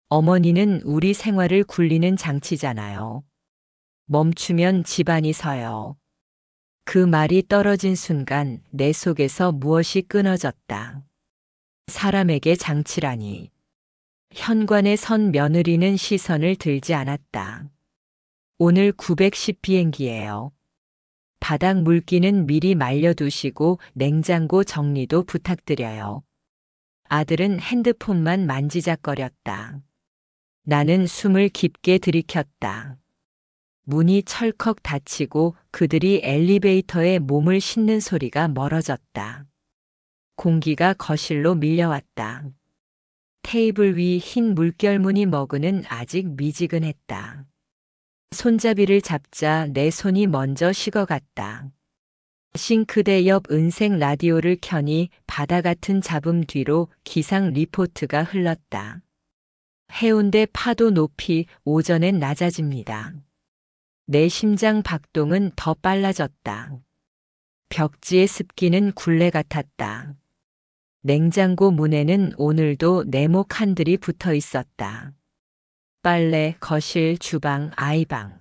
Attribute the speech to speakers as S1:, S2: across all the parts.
S1: 어머니는 우리 생활을 굴리는 장치잖아요. 멈추면 집안이 서요. 그 말이 떨어진 순간 내 속에서 무엇이 끊어졌다. 사람에게 장치라니. 현관에 선 며느리는 시선을 들지 않았다. 오늘 910 비행기예요. 바닥 물기는 미리 말려두시고 냉장고 정리도 부탁드려요. 아들은 핸드폰만 만지작거렸다. 나는 숨을 깊게 들이켰다. 문이 철컥 닫히고 그들이 엘리베이터에 몸을 싣는 소리가 멀어졌다. 공기가 거실로 밀려왔다. 테이블 위 흰 물결무늬 머그는 아직 미지근했다. 손잡이를 잡자 내 손이 먼저 식어갔다. 싱크대 옆 은색 라디오를 켜니 바다 같은 잡음 뒤로 기상 리포트가 흘렀다. 해운대 파도 높이 오전엔 낮아집니다. 내 심장 박동은 더 빨라졌다. 벽지의 습기는 굴레 같았다. 냉장고 문에는 오늘도 네모 칸들이 붙어 있었다. 빨래, 거실, 주방, 아이방.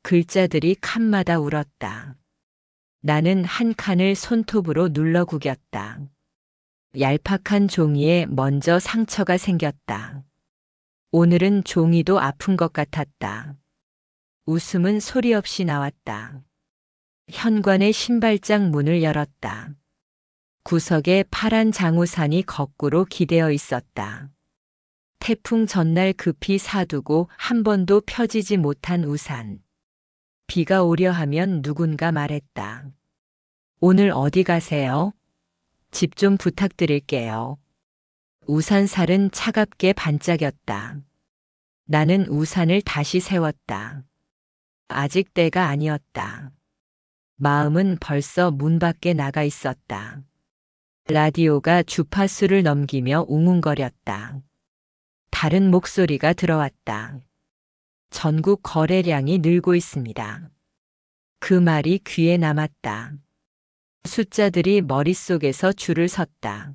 S1: 글자들이 칸마다 울었다. 나는 한 칸을 손톱으로 눌러 구겼다. 얄팍한 종이에 먼저 상처가 생겼다. 오늘은 종이도 아픈 것 같았다. 웃음은 소리 없이 나왔다. 현관의 신발장 문을 열었다. 구석에 파란 장우산이 거꾸로 기대어 있었다. 태풍 전날 급히 사두고 한 번도 펴지지 못한 우산. 비가 오려 하면 누군가 말했다. 오늘 어디 가세요? 집 좀 부탁드릴게요. 우산살은 차갑게 반짝였다. 나는 우산을 다시 세웠다. 아직 때가 아니었다. 마음은 벌써 문 밖에 나가 있었다. 라디오가 주파수를 넘기며 웅웅거렸다. 다른 목소리가 들어왔다. 전국 거래량이 늘고 있습니다. 그 말이 귀에 남았다. 숫자들이 머릿속에서 줄을 섰다.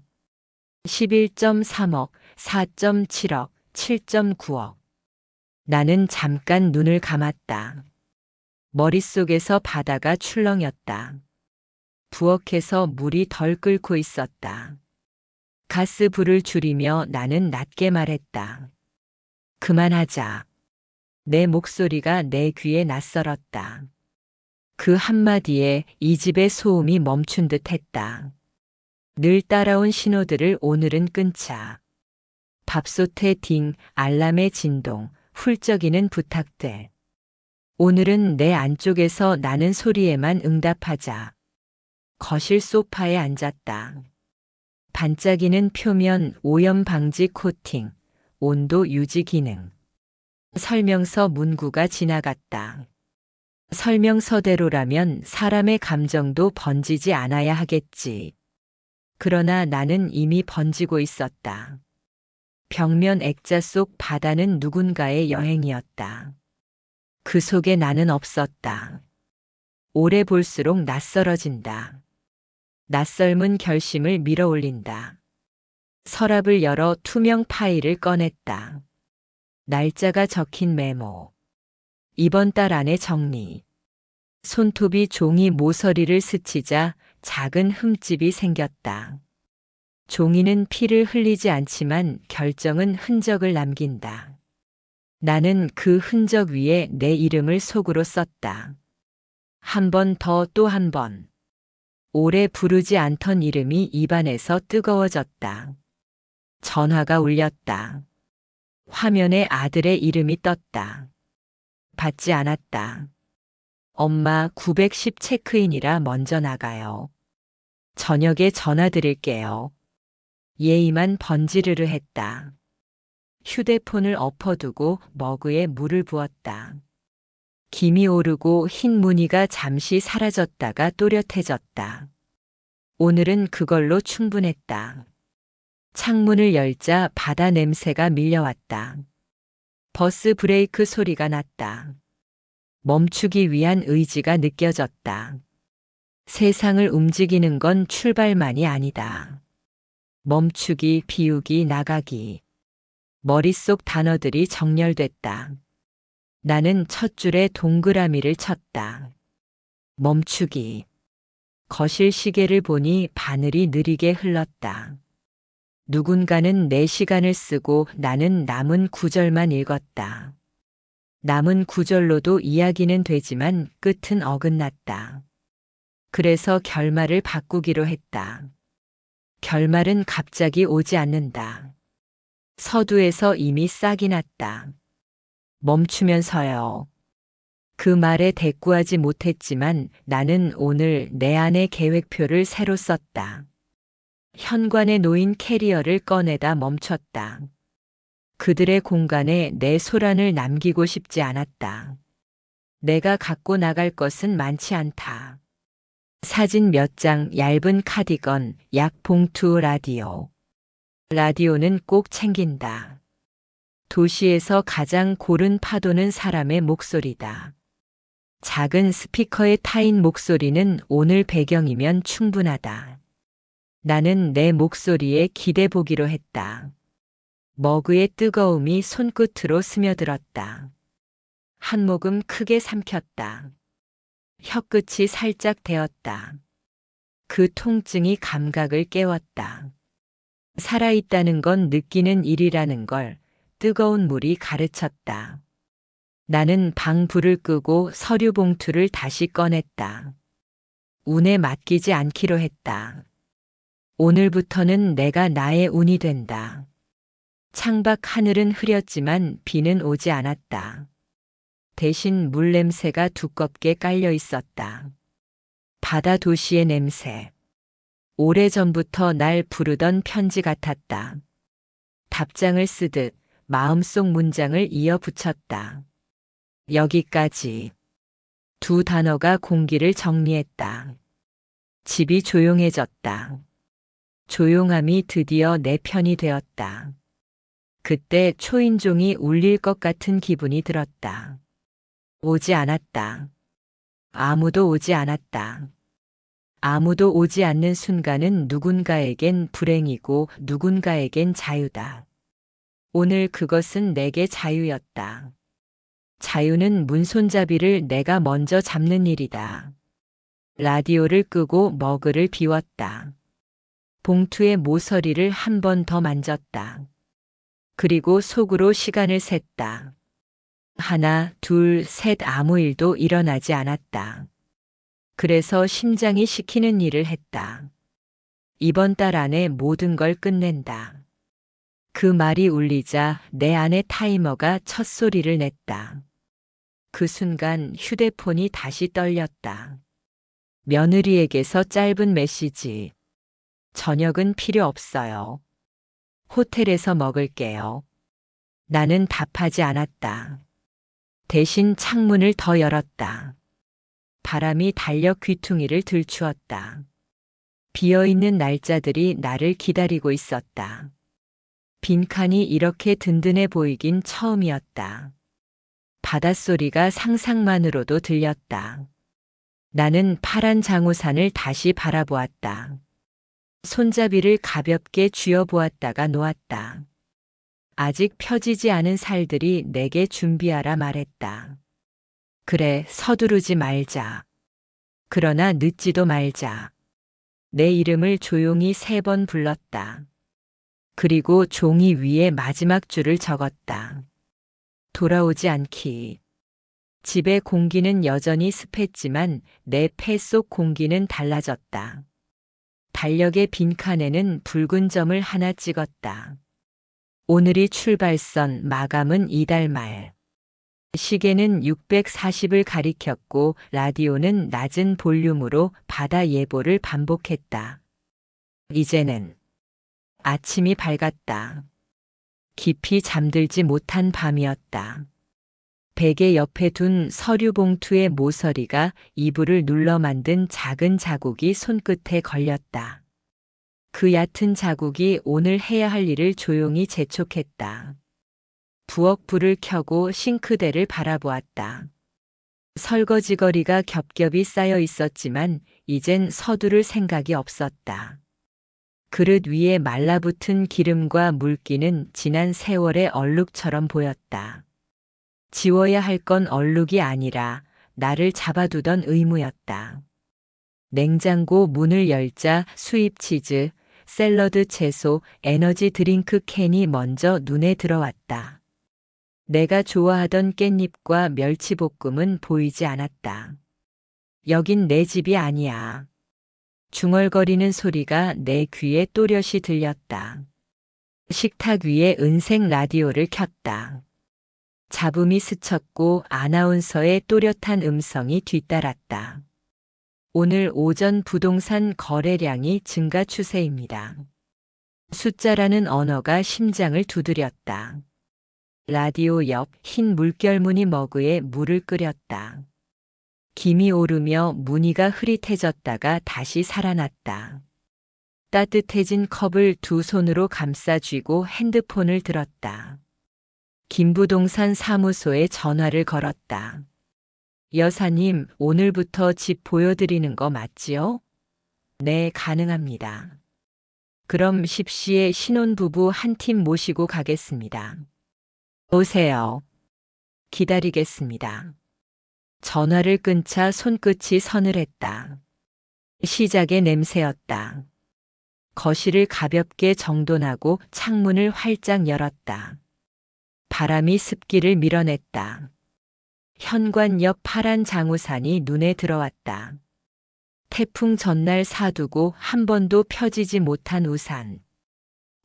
S1: 11.3억, 4.7억, 7.9억. 나는 잠깐 눈을 감았다. 머릿속에서 바다가 출렁였다. 부엌에서 물이 덜 끓고 있었다. 가스불을 줄이며 나는 낮게 말했다. 그만하자. 내 목소리가 내 귀에 낯설었다. 그 한마디에 이 집의 소음이 멈춘 듯 했다. 늘 따라온 신호들을 오늘은 끊자. 밥솥의 딩, 알람의 진동, 훌쩍이는 부탁들. 오늘은 내 안쪽에서 나는 소리에만 응답하자. 거실 소파에 앉았다. 반짝이는 표면 오염 방지 코팅, 온도 유지 기능. 설명서 문구가 지나갔다. 설명서대로라면 사람의 감정도 번지지 않아야 하겠지. 그러나 나는 이미 번지고 있었다. 벽면 액자 속 바다는 누군가의 여행이었다. 그 속에 나는 없었다. 오래 볼수록 낯설어진다. 낯설은 결심을 밀어올린다. 서랍을 열어 투명 파일을 꺼냈다. 날짜가 적힌 메모. 이번 달 안에 정리. 손톱이 종이 모서리를 스치자 작은 흠집이 생겼다. 종이는 피를 흘리지 않지만 결정은 흔적을 남긴다. 나는 그 흔적 위에 내 이름을 속으로 썼다. 한 번 더 또 한 번. 오래 부르지 않던 이름이 입안에서 뜨거워졌다. 전화가 울렸다. 화면에 아들의 이름이 떴다. 받지 않았다. 엄마 910 체크인이라 먼저 나가요. 저녁에 전화 드릴게요. 예의만 번지르르 했다. 휴대폰을 엎어두고 머그에 물을 부었다. 김이 오르고 흰 무늬가 잠시 사라졌다가 또렷해졌다. 오늘은 그걸로 충분했다. 창문을 열자 바다 냄새가 밀려왔다. 버스 브레이크 소리가 났다. 멈추기 위한 의지가 느껴졌다. 세상을 움직이는 건 출발만이 아니다. 멈추기, 비우기, 나가기. 머릿속 단어들이 정렬됐다. 나는 첫 줄에 동그라미를 쳤다. 멈추기. 거실 시계를 보니 바늘이 느리게 흘렀다. 누군가는 내 시간을 쓰고 나는 남은 구절만 읽었다. 남은 구절로도 이야기는 되지만 끝은 어긋났다. 그래서 결말을 바꾸기로 했다. 결말은 갑자기 오지 않는다. 서두에서 이미 싹이 났다. 멈추면서요. 그 말에 대꾸하지 못했지만 나는 오늘 내 안의 계획표를 새로 썼다. 현관에 놓인 캐리어를 꺼내다 멈췄다. 그들의 공간에 내 소란을 남기고 싶지 않았다. 내가 갖고 나갈 것은 많지 않다. 사진 몇 장, 얇은 카디건, 약봉투, 라디오. 라디오는 꼭 챙긴다. 도시에서 가장 고른 파도는 사람의 목소리다. 작은 스피커에 타인 목소리는 오늘 배경이면 충분하다. 나는 내 목소리에 기대보기로 했다. 머그의 뜨거움이 손끝으로 스며들었다. 한 모금 크게 삼켰다. 혀끝이 살짝 데었다. 그 통증이 감각을 깨웠다. 살아있다는 건 느끼는 일이라는 걸 뜨거운 물이 가르쳤다. 나는 방 불을 끄고 서류 봉투를 다시 꺼냈다. 운에 맡기지 않기로 했다. 오늘부터는 내가 나의 운이 된다. 창밖 하늘은 흐렸지만 비는 오지 않았다. 대신 물 냄새가 두껍게 깔려 있었다. 바다 도시의 냄새. 오래전부터 날 부르던 편지 같았다. 답장을 쓰듯 마음속 문장을 이어 붙였다. 여기까지. 두 단어가 공기를 정리했다. 집이 조용해졌다. 조용함이 드디어 내 편이 되었다. 그때 초인종이 울릴 것 같은 기분이 들었다. 오지 않았다. 아무도 오지 않았다. 아무도 오지 않는 순간은 누군가에겐 불행이고 누군가에겐 자유다. 오늘 그것은 내게 자유였다. 자유는 문손잡이를 내가 먼저 잡는 일이다. 라디오를 끄고 머그를 비웠다. 봉투의 모서리를 한 번 더 만졌다. 그리고 속으로 시간을 셌다. 하나, 둘, 셋 아무 일도 일어나지 않았다. 그래서 심장이 시키는 일을 했다. 이번 달 안에 모든 걸 끝낸다. 그 말이 울리자 내 안의 타이머가 첫 소리를 냈다. 그 순간 휴대폰이 다시 떨렸다. 며느리에게서 짧은 메시지. 저녁은 필요 없어요. 호텔에서 먹을게요. 나는 답하지 않았다. 대신 창문을 더 열었다. 바람이 달려 귀퉁이를 들추었다. 비어있는 날짜들이 나를 기다리고 있었다. 빈칸이 이렇게 든든해 보이긴 처음이었다. 바닷소리가 상상만으로도 들렸다. 나는 파란 장우산을 다시 바라보았다. 손잡이를 가볍게 쥐어보았다가 놓았다. 아직 펴지지 않은 살들이 내게 준비하라 말했다. 그래, 서두르지 말자. 그러나 늦지도 말자. 내 이름을 조용히 3번 불렀다. 그리고 종이 위에 마지막 줄을 적었다. 돌아오지 않기. 집의 공기는 여전히 습했지만 내 폐 속 공기는 달라졌다. 달력의 빈칸에는 붉은 점을 하나 찍었다. 오늘이 출발선, 마감은 이달 말. 시계는 640을 가리켰고 라디오는 낮은 볼륨으로 바다 예보를 반복했다. 이제는 아침이 밝았다. 깊이 잠들지 못한 밤이었다. 베개 옆에 둔 서류 봉투의 모서리가 이불을 눌러 만든 작은 자국이 손끝에 걸렸다. 그 얕은 자국이 오늘 해야 할 일을 조용히 재촉했다. 부엌 불을 켜고 싱크대를 바라보았다. 설거지거리가 겹겹이 쌓여 있었지만 이젠 서두를 생각이 없었다. 그릇 위에 말라붙은 기름과 물기는 지난 세월의 얼룩처럼 보였다. 지워야 할 건 얼룩이 아니라 나를 잡아두던 의무였다. 냉장고 문을 열자 수입 치즈, 샐러드 채소, 에너지 드링크 캔이 먼저 눈에 들어왔다. 내가 좋아하던 깻잎과 멸치볶음은 보이지 않았다. 여긴 내 집이 아니야. 중얼거리는 소리가 내 귀에 또렷이 들렸다. 식탁 위에 은색 라디오를 켰다. 잡음이 스쳤고 아나운서의 또렷한 음성이 뒤따랐다. 오늘 오전 부동산 거래량이 증가 추세입니다. 숫자라는 언어가 심장을 두드렸다. 라디오 옆 흰 물결무늬 머그에 물을 끓였다. 김이 오르며 무늬가 흐릿해졌다가 다시 살아났다. 따뜻해진 컵을 두 손으로 감싸 쥐고 핸드폰을 들었다. 김부동산 사무소에 전화를 걸었다. 여사님, 오늘부터 집 보여드리는 거 맞지요? 네, 가능합니다. 그럼 10시에 신혼부부 한 팀 모시고 가겠습니다. 오세요. 기다리겠습니다. 전화를 끊자 손끝이 서늘했다. 시작의 냄새였다. 거실을 가볍게 정돈하고 창문을 활짝 열었다. 바람이 습기를 밀어냈다. 현관 옆 파란 장우산이 눈에 들어왔다. 태풍 전날 사두고 한 번도 펴지지 못한 우산.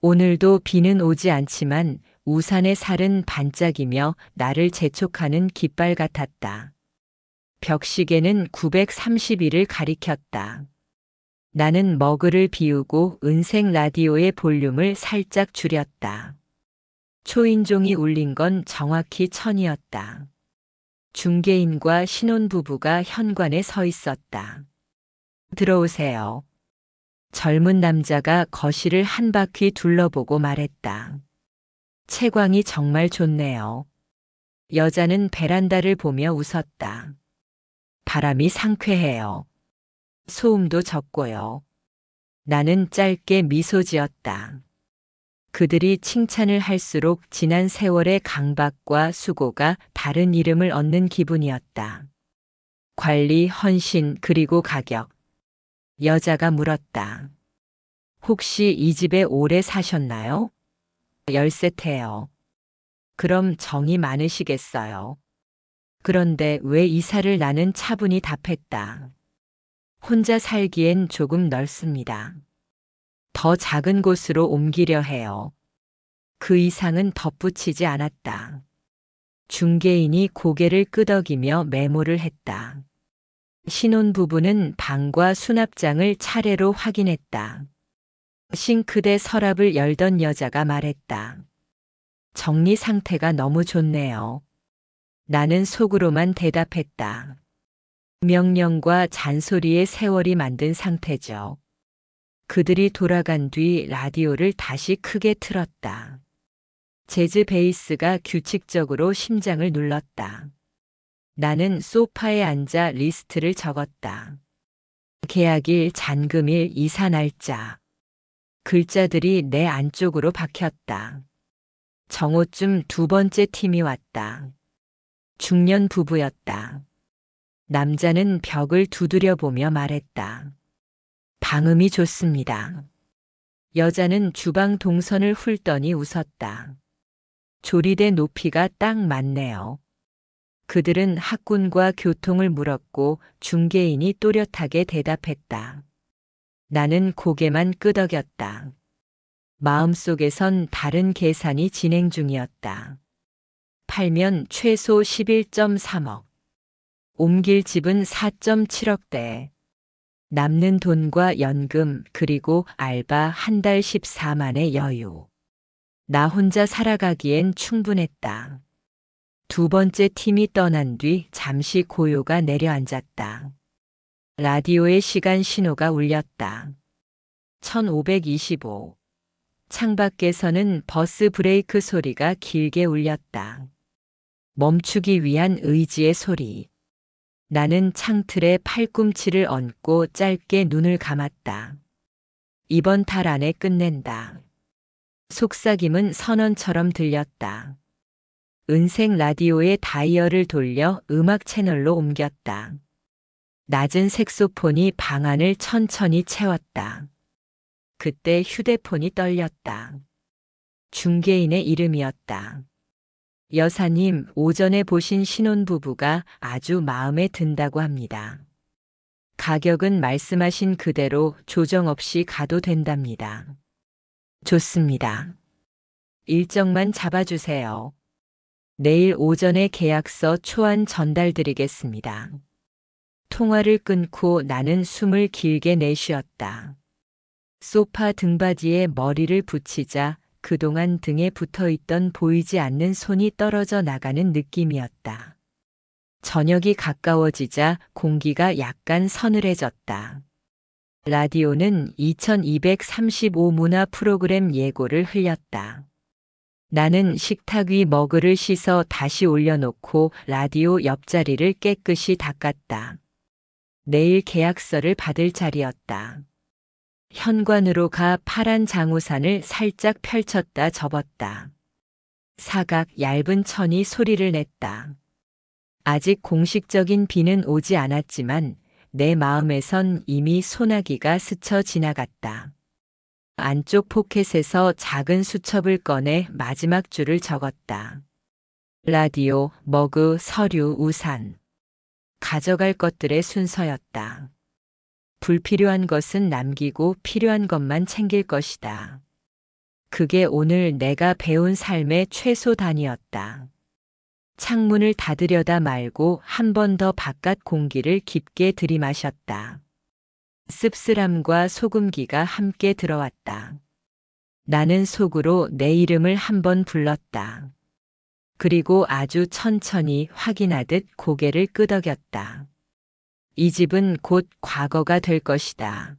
S1: 오늘도 비는 오지 않지만 우산의 살은 반짝이며 나를 재촉하는 깃발 같았다. 벽시계는 931을 가리켰다. 나는 머그를 비우고 은색 라디오의 볼륨을 살짝 줄였다. 초인종이 울린 건 정확히 1000이었다. 중개인과 신혼부부가 현관에 서 있었다. 들어오세요. 젊은 남자가 거실을 한 바퀴 둘러보고 말했다. 채광이 정말 좋네요. 여자는 베란다를 보며 웃었다. 바람이 상쾌해요. 소음도 적고요. 나는 짧게 미소 지었다. 그들이 칭찬을 할수록 지난 세월의 강박과 수고가 다른 이름을 얻는 기분이었다. 관리, 헌신, 그리고 가격. 여자가 물었다. 혹시 이 집에 오래 사셨나요? 10세태요. 그럼 정이 많으시겠어요. 그런데 왜 이사를 나는 차분히 답했다. 혼자 살기엔 조금 넓습니다. 더 작은 곳으로 옮기려 해요. 그 이상은 덧붙이지 않았다. 중개인이 고개를 끄덕이며 메모를 했다. 신혼부부는 방과 수납장을 차례로 확인했다. 싱크대 서랍을 열던 여자가 말했다. 정리 상태가 너무 좋네요. 나는 속으로만 대답했다. 명령과 잔소리의 세월이 만든 상태죠. 그들이 돌아간 뒤 라디오를 다시 크게 틀었다. 재즈 베이스가 규칙적으로 심장을 눌렀다. 나는 소파에 앉아 리스트를 적었다. 계약일, 잔금일, 이사 날짜. 글자들이 내 안쪽으로 박혔다. 정오쯤 두 번째 팀이 왔다. 중년 부부였다. 남자는 벽을 두드려 보며 말했다. 방음이 좋습니다. 여자는 주방 동선을 훑더니 웃었다. 조리대 높이가 딱 맞네요. 그들은 학군과 교통을 물었고 중개인이 또렷하게 대답했다. 나는 고개만 끄덕였다. 마음속에선 다른 계산이 진행 중이었다. 팔면 최소 11.3억. 옮길 집은 4.7억대. 남는 돈과 연금 그리고 알바 한 달 14만의 여유. 나 혼자 살아가기엔 충분했다. 두 번째 팀이 떠난 뒤 잠시 고요가 내려앉았다. 라디오의 시간 신호가 울렸다. 1525. 창밖에서는 버스 브레이크 소리가 길게 울렸다. 멈추기 위한 의지의 소리. 나는 창틀에 팔꿈치를 얹고 짧게 눈을 감았다. 이번 달 안에 끝낸다. 속삭임은 선언처럼 들렸다. 은색 라디오의 다이얼을 돌려 음악 채널로 옮겼다. 낮은 색소폰이 방 안을 천천히 채웠다. 그때 휴대폰이 떨렸다. 중개인의 이름이었다. 여사님, 오전에 보신 신혼부부가 아주 마음에 든다고 합니다. 가격은 말씀하신 그대로 조정 없이 가도 된답니다. 좋습니다. 일정만 잡아주세요. 내일 오전에 계약서 초안 전달드리겠습니다. 통화를 끊고 나는 숨을 길게 내쉬었다. 소파 등받이에 머리를 붙이자 그동안 등에 붙어있던 보이지 않는 손이 떨어져 나가는 느낌이었다. 저녁이 가까워지자 공기가 약간 서늘해졌다. 라디오는 2235 문화 프로그램 예고를 흘렸다. 나는 식탁 위 머그를 씻어 다시 올려놓고 라디오 옆자리를 깨끗이 닦았다. 내일 계약서를 받을 자리였다. 현관으로 가 파란 장우산을 살짝 펼쳤다 접었다. 사각 얇은 천이 소리를 냈다. 아직 공식적인 비는 오지 않았지만 내 마음에선 이미 소나기가 스쳐 지나갔다. 안쪽 포켓에서 작은 수첩을 꺼내 마지막 줄을 적었다. 라디오, 머그, 서류, 우산. 가져갈 것들의 순서였다. 불필요한 것은 남기고 필요한 것만 챙길 것이다. 그게 오늘 내가 배운 삶의 최소 단위였다. 창문을 닫으려다 말고 한 번 더 바깥 공기를 깊게 들이마셨다. 씁쓸함과 소금기가 함께 들어왔다. 나는 속으로 내 이름을 한 번 불렀다. 그리고 아주 천천히 확인하듯 고개를 끄덕였다. 이 집은 곧 과거가 될 것이다.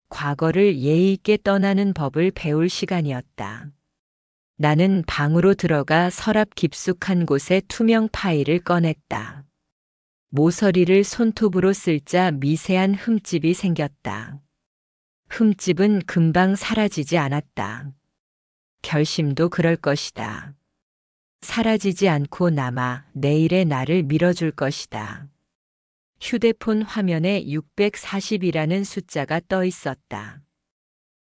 S1: 과거를 예의 있게 떠나는 법을 배울 시간이었다. 나는 방으로 들어가 서랍 깊숙한 곳에 투명 파일을 꺼냈다. 모서리를 손톱으로 쓸자 미세한 흠집이 생겼다. 흠집은 금방 사라지지 않았다. 결심도 그럴 것이다. 사라지지 않고 남아 내일의 나를 밀어줄 것이다. 휴대폰 화면에 640이라는 숫자가 떠 있었다.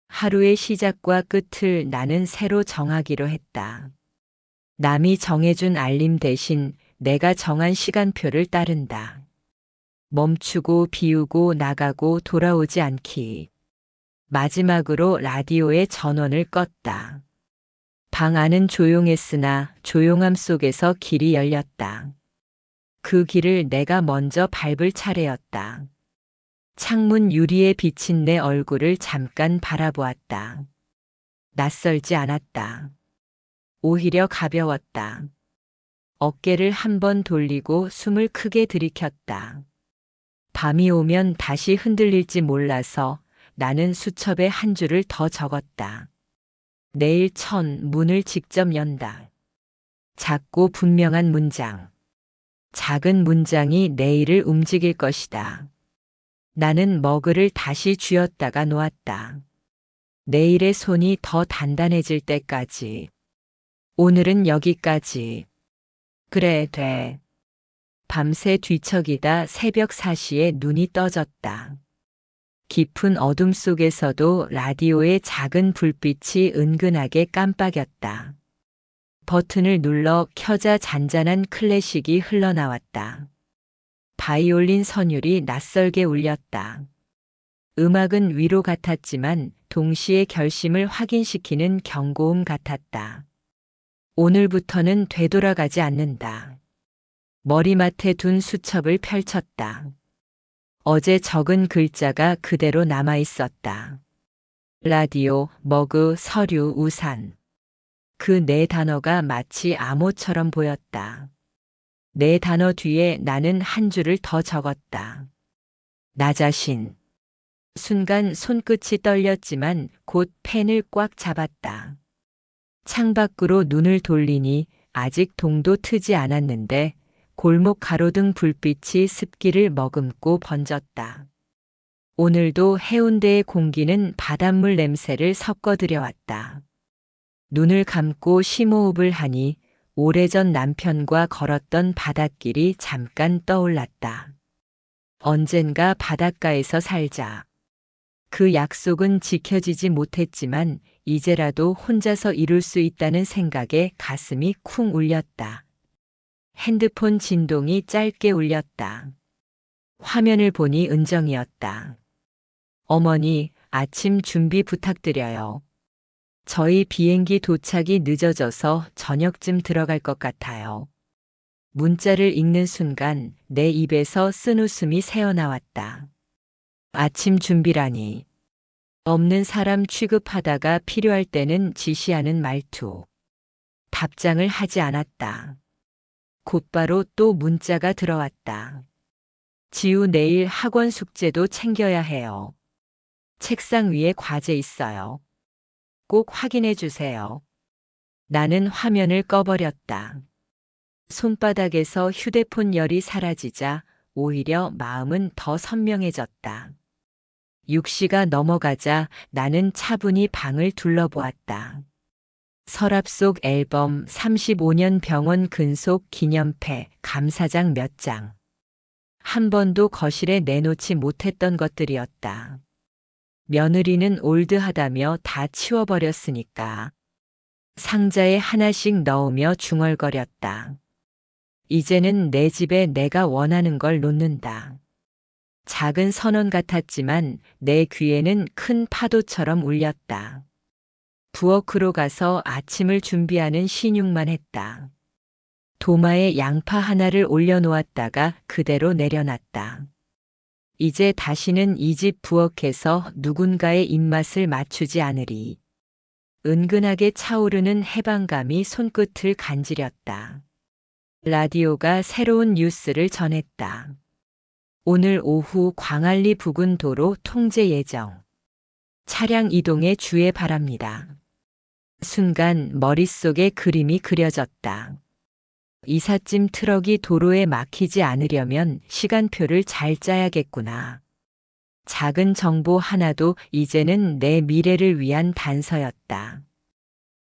S1: 하루의 시작과 끝을 나는 새로 정하기로 했다. 남이 정해준 알림 대신 내가 정한 시간표를 따른다. 멈추고 비우고 나가고 돌아오지 않기. 마지막으로 라디오의 전원을 껐다. 방 안은 조용했으나 조용함 속에서 길이 열렸다. 그 길을 내가 먼저 밟을 차례였다. 창문 유리에 비친 내 얼굴을 잠깐 바라보았다. 낯설지 않았다. 오히려 가벼웠다. 어깨를 한 번 돌리고 숨을 크게 들이켰다. 밤이 오면 다시 흔들릴지 몰라서 나는 수첩에 한 줄을 더 적었다. 내일 문을 직접 연다. 작고 분명한 문장. 작은 문장이 내일을 움직일 것이다. 나는 머그를 다시 쥐었다가 놓았다. 내일의 손이 더 단단해질 때까지. 오늘은 여기까지. 그래, 돼. 밤새 뒤척이다 새벽 4시에 눈이 떠졌다. 깊은 어둠 속에서도 라디오의 작은 불빛이 은근하게 깜빡였다. 버튼을 눌러 켜자 잔잔한 클래식이 흘러나왔다. 바이올린 선율이 낯설게 울렸다. 음악은 위로 같았지만 동시에 결심을 확인시키는 경고음 같았다. 오늘부터는 되돌아가지 않는다. 머리맡에 둔 수첩을 펼쳤다. 어제 적은 글자가 그대로 남아 있었다. 라디오, 머그, 서류, 우산. 그 네 단어가 마치 암호처럼 보였다. 네 단어 뒤에 나는 한 줄을 더 적었다. 나 자신. 순간 손끝이 떨렸지만 곧 펜을 꽉 잡았다. 창밖으로 눈을 돌리니 아직 동도 트지 않았는데 골목 가로등 불빛이 습기를 머금고 번졌다. 오늘도 해운대의 공기는 바닷물 냄새를 섞어 들여왔다. 눈을 감고 심호흡을 하니 오래전 남편과 걸었던 바닷길이 잠깐 떠올랐다. 언젠가 바닷가에서 살자. 그 약속은 지켜지지 못했지만 이제라도 혼자서 이룰 수 있다는 생각에 가슴이 쿵 울렸다. 핸드폰 진동이 짧게 울렸다. 화면을 보니 은정이었다. 어머니, 아침 준비 부탁드려요. 저희 비행기 도착이 늦어져서 저녁쯤 들어갈 것 같아요. 문자를 읽는 순간 내 입에서 쓴웃음이 새어나왔다. 아침 준비라니. 없는 사람 취급하다가 필요할 때는 지시하는 말투. 답장을 하지 않았다. 곧바로 또 문자가 들어왔다. 지우 내일 학원 숙제도 챙겨야 해요. 책상 위에 과제 있어요. 꼭 확인해 주세요. 나는 화면을 꺼버렸다. 손바닥에서 휴대폰 열이 사라지자 오히려 마음은 더 선명해졌다. 6시가 넘어가자 나는 차분히 방을 둘러보았다. 서랍 속 앨범, 35년 병원 근속 기념패, 감사장 몇 장. 한 번도 거실에 내놓지 못했던 것들이었다. 며느리는 올드하다며 다 치워버렸으니까. 상자에 하나씩 넣으며 중얼거렸다. 이제는 내 집에 내가 원하는 걸 놓는다. 작은 선언 같았지만 내 귀에는 큰 파도처럼 울렸다. 부엌으로 가서 아침을 준비하는 신용만 했다. 도마에 양파 하나를 올려놓았다가 그대로 내려놨다. 이제 다시는 이 집 부엌에서 누군가의 입맛을 맞추지 않으리. 은근하게 차오르는 해방감이 손끝을 간지렸다. 라디오가 새로운 뉴스를 전했다. 오늘 오후 광안리 부근 도로 통제 예정. 차량 이동에 주의 바랍니다. 순간 머릿속에 그림이 그려졌다. 이삿짐 트럭이 도로에 막히지 않으려면 시간표를 잘 짜야겠구나. 작은 정보 하나도 이제는 내 미래를 위한 단서였다.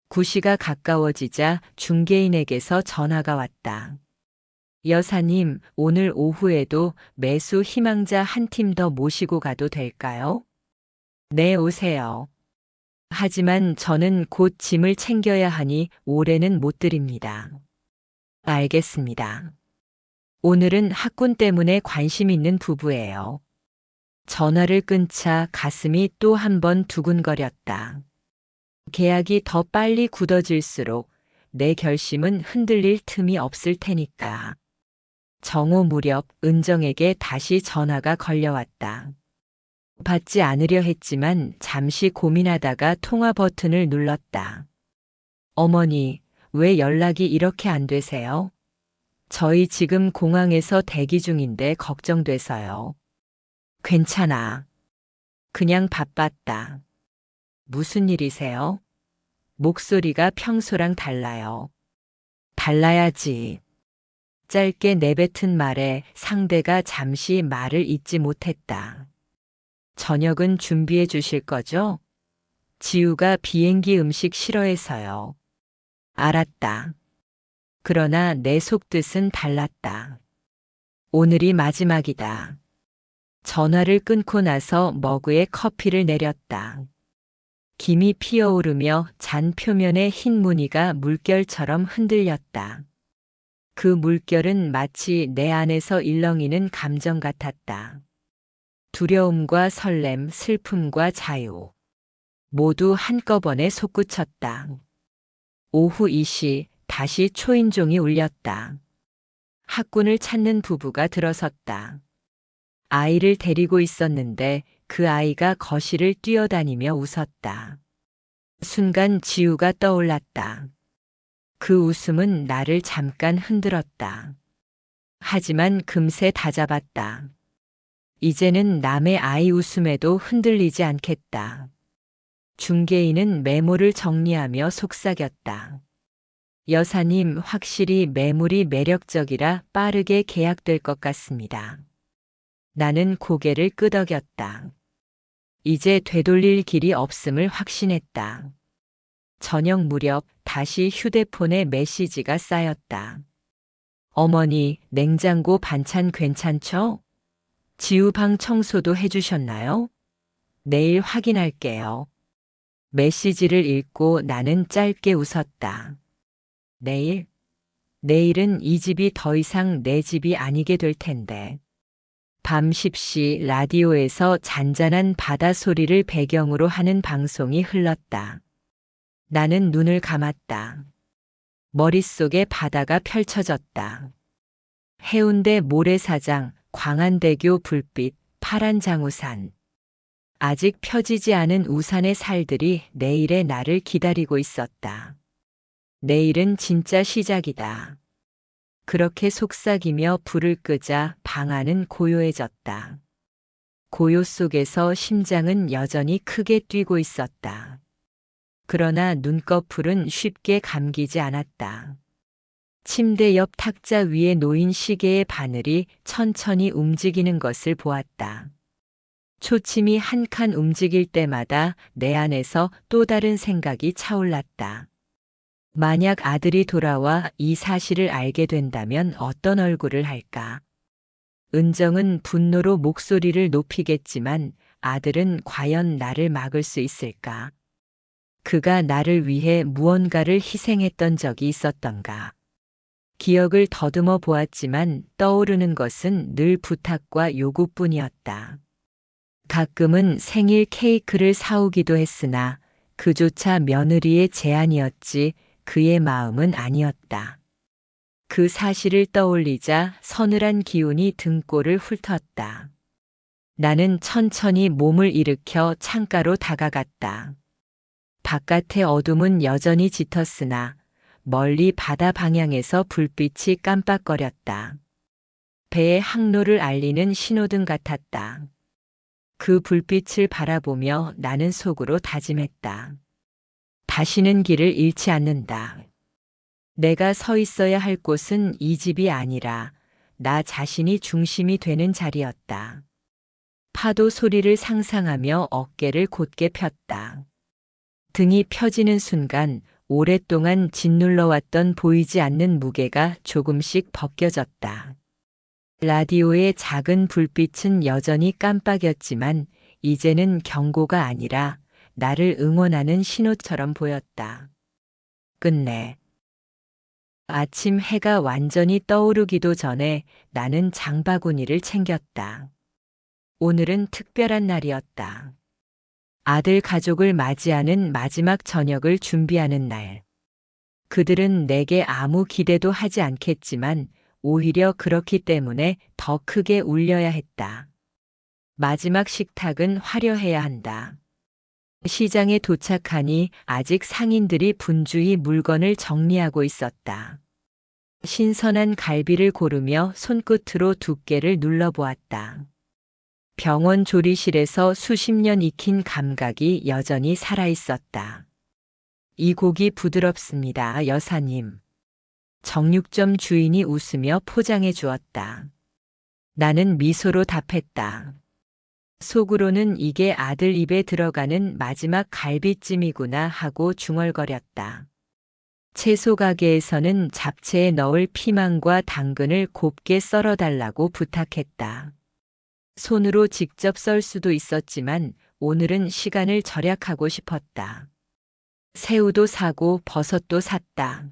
S1: 9시가 가까워지자 중개인에게서 전화가 왔다. 여사님, 오늘 오후에도 매수 희망자 한 팀 더 모시고 가도 될까요? 네, 오세요. 하지만 저는 곧 짐을 챙겨야 하니 올해는 못 드립니다. 알겠습니다. 오늘은 학군 때문에 관심 있는 부부예요. 전화를 끊자 가슴이 또 한 번 두근거렸다. 계약이 더 빨리 굳어질수록 내 결심은 흔들릴 틈이 없을 테니까. 정오 무렵 은정에게 다시 전화가 걸려왔다. 받지 않으려 했지만 잠시 고민하다가 통화 버튼을 눌렀다. 어머니, 왜 연락이 이렇게 안 되세요? 저희 지금 공항에서 대기 중인데 걱정돼서요. 괜찮아. 그냥 바빴다. 무슨 일이세요? 목소리가 평소랑 달라요. 달라야지. 짧게 내뱉은 말에 상대가 잠시 말을 잇지 못했다. 저녁은 준비해 주실 거죠? 지우가 비행기 음식 싫어해서요. 알았다. 그러나 내 속뜻은 달랐다. 오늘이 마지막이다. 전화를 끊고 나서 머그에 커피를 내렸다. 김이 피어오르며 잔 표면의 흰 무늬가 물결처럼 흔들렸다. 그 물결은 마치 내 안에서 일렁이는 감정 같았다. 두려움과 설렘, 슬픔과 자유. 모두 한꺼번에 솟구쳤다. 오후 2시 다시 초인종이 울렸다. 학군을 찾는 부부가 들어섰다. 아이를 데리고 있었는데 그 아이가 거실을 뛰어다니며 웃었다. 순간 지우가 떠올랐다. 그 웃음은 나를 잠깐 흔들었다. 하지만 금세 다잡았다. 이제는 남의 아이 웃음에도 흔들리지 않겠다. 중개인은 메모를 정리하며 속삭였다. 여사님, 확실히 매물이 매력적이라 빠르게 계약될 것 같습니다. 나는 고개를 끄덕였다. 이제 되돌릴 길이 없음을 확신했다. 저녁 무렵 다시 휴대폰에 메시지가 쌓였다. 어머니, 냉장고 반찬 괜찮죠? 지우방 청소도 해주셨나요? 내일 확인할게요. 메시지를 읽고 나는 짧게 웃었다. 내일? 내일은 이 집이 더 이상 내 집이 아니게 될 텐데. 밤 10시 라디오에서 잔잔한 바다 소리를 배경으로 하는 방송이 흘렀다. 나는 눈을 감았다. 머릿속에 바다가 펼쳐졌다. 해운대 모래사장, 광안대교 불빛, 파란 장우산. 아직 펴지지 않은 우산의 살들이 내일의 나를 기다리고 있었다. 내일은 진짜 시작이다. 그렇게 속삭이며 불을 끄자 방 안은 고요해졌다. 고요 속에서 심장은 여전히 크게 뛰고 있었다. 그러나 눈꺼풀은 쉽게 감기지 않았다. 침대 옆 탁자 위에 놓인 시계의 바늘이 천천히 움직이는 것을 보았다. 초침이 한 칸 움직일 때마다 내 안에서 또 다른 생각이 차올랐다. 만약 아들이 돌아와 이 사실을 알게 된다면 어떤 얼굴을 할까? 은정은 분노로 목소리를 높이겠지만 아들은 과연 나를 막을 수 있을까? 그가 나를 위해 무언가를 희생했던 적이 있었던가? 기억을 더듬어 보았지만 떠오르는 것은 늘 부탁과 요구뿐이었다. 가끔은 생일 케이크를 사오기도 했으나 그조차 며느리의 제안이었지 그의 마음은 아니었다. 그 사실을 떠올리자 서늘한 기운이 등골을 훑었다. 나는 천천히 몸을 일으켜 창가로 다가갔다. 바깥의 어둠은 여전히 짙었으나 멀리 바다 방향에서 불빛이 깜빡거렸다. 배의 항로를 알리는 신호등 같았다. 그 불빛을 바라보며 나는 속으로 다짐했다. 다시는 길을 잃지 않는다. 내가 서 있어야 할 곳은 이 집이 아니라 나 자신이 중심이 되는 자리였다. 파도 소리를 상상하며 어깨를 곧게 폈다. 등이 펴지는 순간 오랫동안 짓눌러왔던 보이지 않는 무게가 조금씩 벗겨졌다. 라디오의 작은 불빛은 여전히 깜빡였지만 이제는 경고가 아니라 나를 응원하는 신호처럼 보였다. 끝내. 아침 해가 완전히 떠오르기도 전에 나는 장바구니를 챙겼다. 오늘은 특별한 날이었다. 아들 가족을 맞이하는 마지막 저녁을 준비하는 날. 그들은 내게 아무 기대도 하지 않겠지만 오히려 그렇기 때문에 더 크게 울려야 했다. 마지막 식탁은 화려해야 한다. 시장에 도착하니 아직 상인들이 분주히 물건을 정리하고 있었다. 신선한 갈비를 고르며 손끝으로 두께를 눌러보았다. 병원 조리실에서 수십 년 익힌 감각이 여전히 살아있었다. 이 고기 부드럽습니다, 여사님. 정육점 주인이 웃으며 포장해 주었다. 나는 미소로 답했다. 속으로는 이게 아들 입에 들어가는 마지막 갈비찜이구나 하고 중얼거렸다. 채소 가게에서는 잡채에 넣을 피망과 당근을 곱게 썰어달라고 부탁했다. 손으로 직접 썰 수도 있었지만 오늘은 시간을 절약하고 싶었다. 새우도 사고 버섯도 샀다.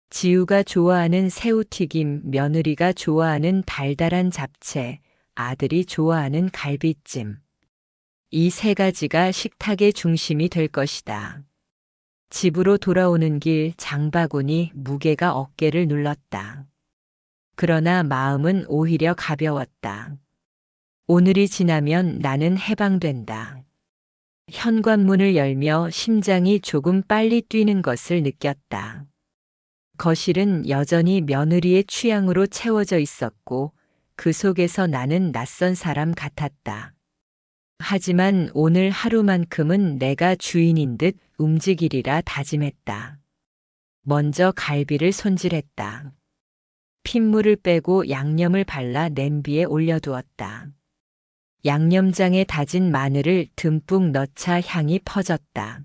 S1: 지우가 좋아하는 새우튀김, 며느리가 좋아하는 달달한 잡채, 아들이 좋아하는 갈비찜. 이 세 가지가 식탁의 중심이 될 것이다. 집으로 돌아오는 길 장바구니 무게가 어깨를 눌렀다. 그러나 마음은 오히려 가벼웠다. 오늘이 지나면 나는 해방된다. 현관문을 열며 심장이 조금 빨리 뛰는 것을 느꼈다. 거실은 여전히 며느리의 취향으로 채워져 있었고 그 속에서 나는 낯선 사람 같았다. 하지만 오늘 하루만큼은 내가 주인인 듯 움직이리라 다짐했다. 먼저 갈비를 손질했다. 핏물을 빼고 양념을 발라 냄비에 올려두었다. 양념장에 다진 마늘을 듬뿍 넣자 향이 퍼졌다.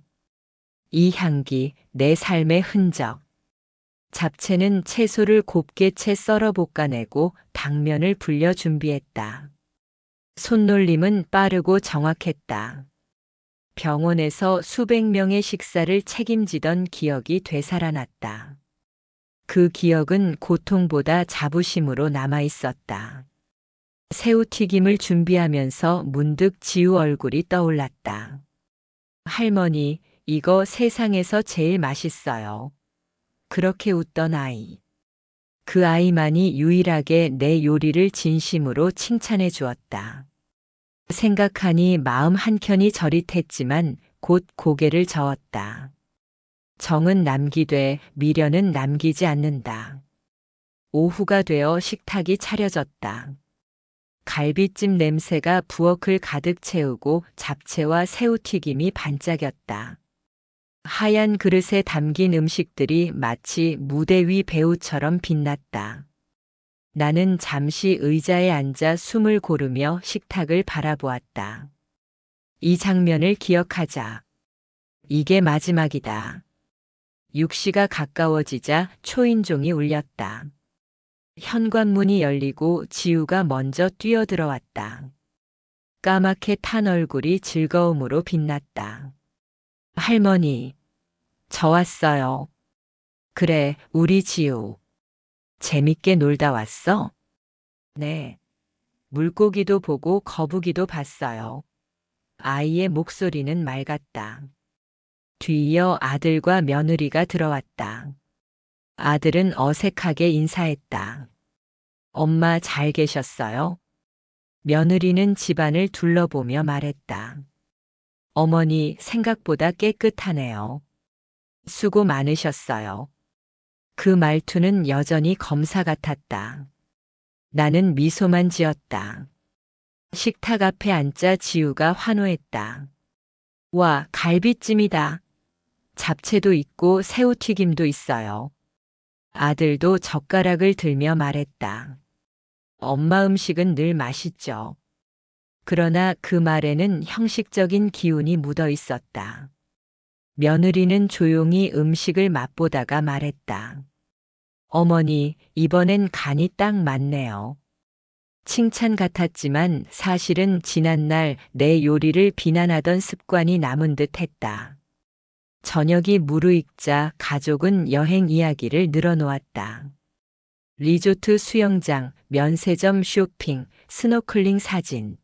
S1: 이 향기, 내 삶의 흔적. 잡채는 채소를 곱게 채 썰어 볶아내고 당면을 불려 준비했다. 손놀림은 빠르고 정확했다. 병원에서 수백 명의 식사를 책임지던 기억이 되살아났다. 그 기억은 고통보다 자부심으로 남아 있었다. 새우튀김을 준비하면서 문득 지우 얼굴이 떠올랐다. 할머니, 이거 세상에서 제일 맛있어요. 그렇게 웃던 아이. 그 아이만이 유일하게 내 요리를 진심으로 칭찬해 주었다. 생각하니 마음 한켠이 저릿했지만 곧 고개를 저었다. 정은 남기되 미련은 남기지 않는다. 오후가 되어 식탁이 차려졌다. 갈비찜 냄새가 부엌을 가득 채우고 잡채와 새우튀김이 반짝였다. 하얀 그릇에 담긴 음식들이 마치 무대 위 배우처럼 빛났다. 나는 잠시 의자에 앉아 숨을 고르며 식탁을 바라보았다. 이 장면을 기억하자. 이게 마지막이다. 6시가 가까워지자 초인종이 울렸다. 현관문이 열리고 지우가 먼저 뛰어들어왔다. 까맣게 탄 얼굴이 즐거움으로 빛났다. 할머니, 저 왔어요. 그래, 우리 지우. 재밌게 놀다 왔어? 네. 물고기도 보고 거북이도 봤어요. 아이의 목소리는 맑았다. 뒤이어 아들과 며느리가 들어왔다. 아들은 어색하게 인사했다. 엄마 잘 계셨어요? 며느리는 집안을 둘러보며 말했다. 어머니 생각보다 깨끗하네요. 수고 많으셨어요. 그 말투는 여전히 검사 같았다. 나는 미소만 지었다. 식탁 앞에 앉자 지우가 환호했다. 와, 갈비찜이다. 잡채도 있고 새우튀김도 있어요. 아들도 젓가락을 들며 말했다. 엄마 음식은 늘 맛있죠. 그러나 그 말에는 형식적인 기운이 묻어 있었다. 며느리는 조용히 음식을 맛보다가 말했다. 어머니, 이번엔 간이 딱 맞네요. 칭찬 같았지만 사실은 지난날 내 요리를 비난하던 습관이 남은 듯 했다. 저녁이 무르익자 가족은 여행 이야기를 늘어놓았다. 리조트 수영장, 면세점 쇼핑, 스노클링 사진.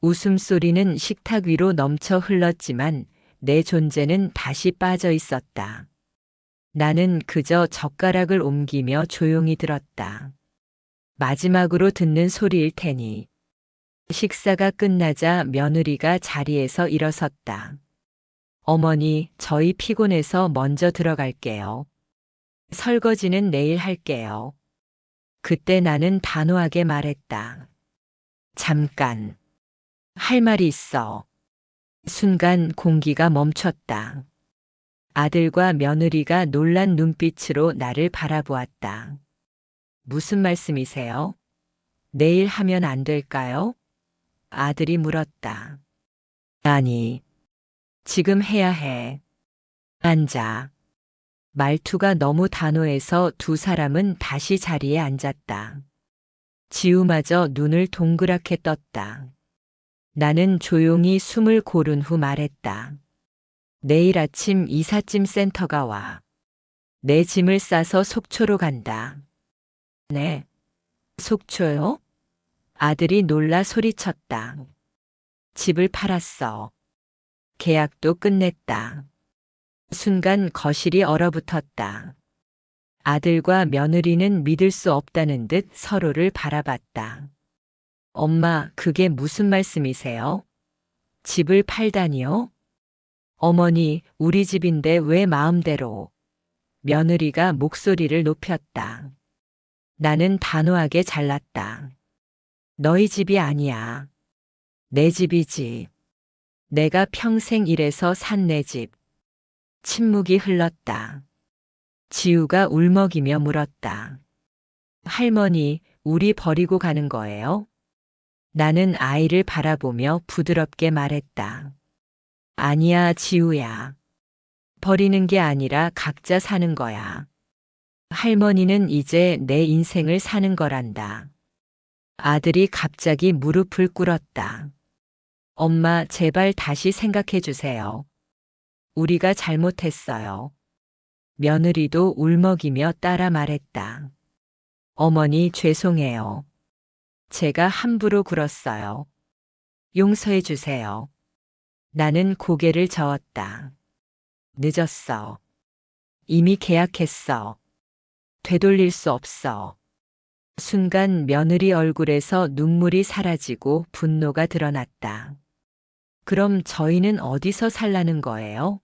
S1: 웃음소리는 식탁 위로 넘쳐 흘렀지만 내 존재는 다시 빠져 있었다. 나는 그저 젓가락을 옮기며 조용히 들었다. 마지막으로 듣는 소리일 테니. 식사가 끝나자 며느리가 자리에서 일어섰다. 어머니, 저희 피곤해서 먼저 들어갈게요. 설거지는 내일 할게요. 그때 나는 단호하게 말했다. 잠깐. 할 말이 있어. 순간 공기가 멈췄다. 아들과 며느리가 놀란 눈빛으로 나를 바라보았다. 무슨 말씀이세요? 내일 하면 안 될까요? 아들이 물었다. 아니, 지금 해야 해. 앉아. 말투가 너무 단호해서 두 사람은 다시 자리에 앉았다. 지우마저 눈을 동그랗게 떴다. 나는 조용히 숨을 고른 후 말했다. 내일 아침 이삿짐 센터가 와. 내 짐을 싸서 속초로 간다. 네. 속초요? 아들이 놀라 소리쳤다. 집을 팔았어. 계약도 끝냈다. 순간 거실이 얼어붙었다. 아들과 며느리는 믿을 수 없다는 듯 서로를 바라봤다. 엄마, 그게 무슨 말씀이세요? 집을 팔다니요? 어머니, 우리 집인데 왜 마음대로? 며느리가 목소리를 높였다. 나는 단호하게 잘랐다. 너희 집이 아니야. 내 집이지. 내가 평생 일해서 산 내 집. 침묵이 흘렀다. 지우가 울먹이며 물었다. 할머니, 우리 버리고 가는 거예요? 나는 아이를 바라보며 부드럽게 말했다. 아니야, 지우야. 버리는 게 아니라 각자 사는 거야. 할머니는 이제 내 인생을 사는 거란다. 아들이 갑자기 무릎을 꿇었다. 엄마, 제발 다시 생각해 주세요. 우리가 잘못했어요. 며느리도 울먹이며 따라 말했다. 어머니, 죄송해요. 제가 함부로 굴었어요. 용서해 주세요. 나는 고개를 저었다. 늦었어. 이미 계약했어. 되돌릴 수 없어. 순간 며느리 얼굴에서 눈물이 사라지고 분노가 드러났다. 그럼 저희는 어디서 살라는 거예요?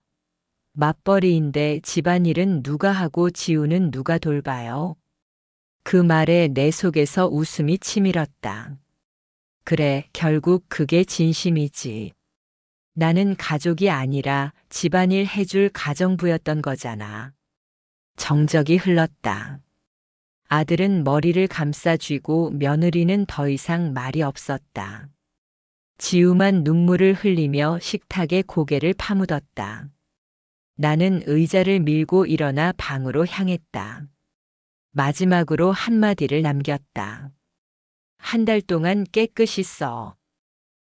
S1: 맞벌이인데 집안일은 누가 하고 지우는 누가 돌봐요? 그 말에 내 속에서 웃음이 치밀었다. 그래, 결국 그게 진심이지. 나는 가족이 아니라 집안일 해줄 가정부였던 거잖아. 정적이 흘렀다. 아들은 머리를 감싸쥐고 며느리는 더 이상 말이 없었다. 지우만 눈물을 흘리며 식탁에 고개를 파묻었다. 나는 의자를 밀고 일어나 방으로 향했다. 마지막으로 한마디를 남겼다. 한 달 동안 깨끗이 써.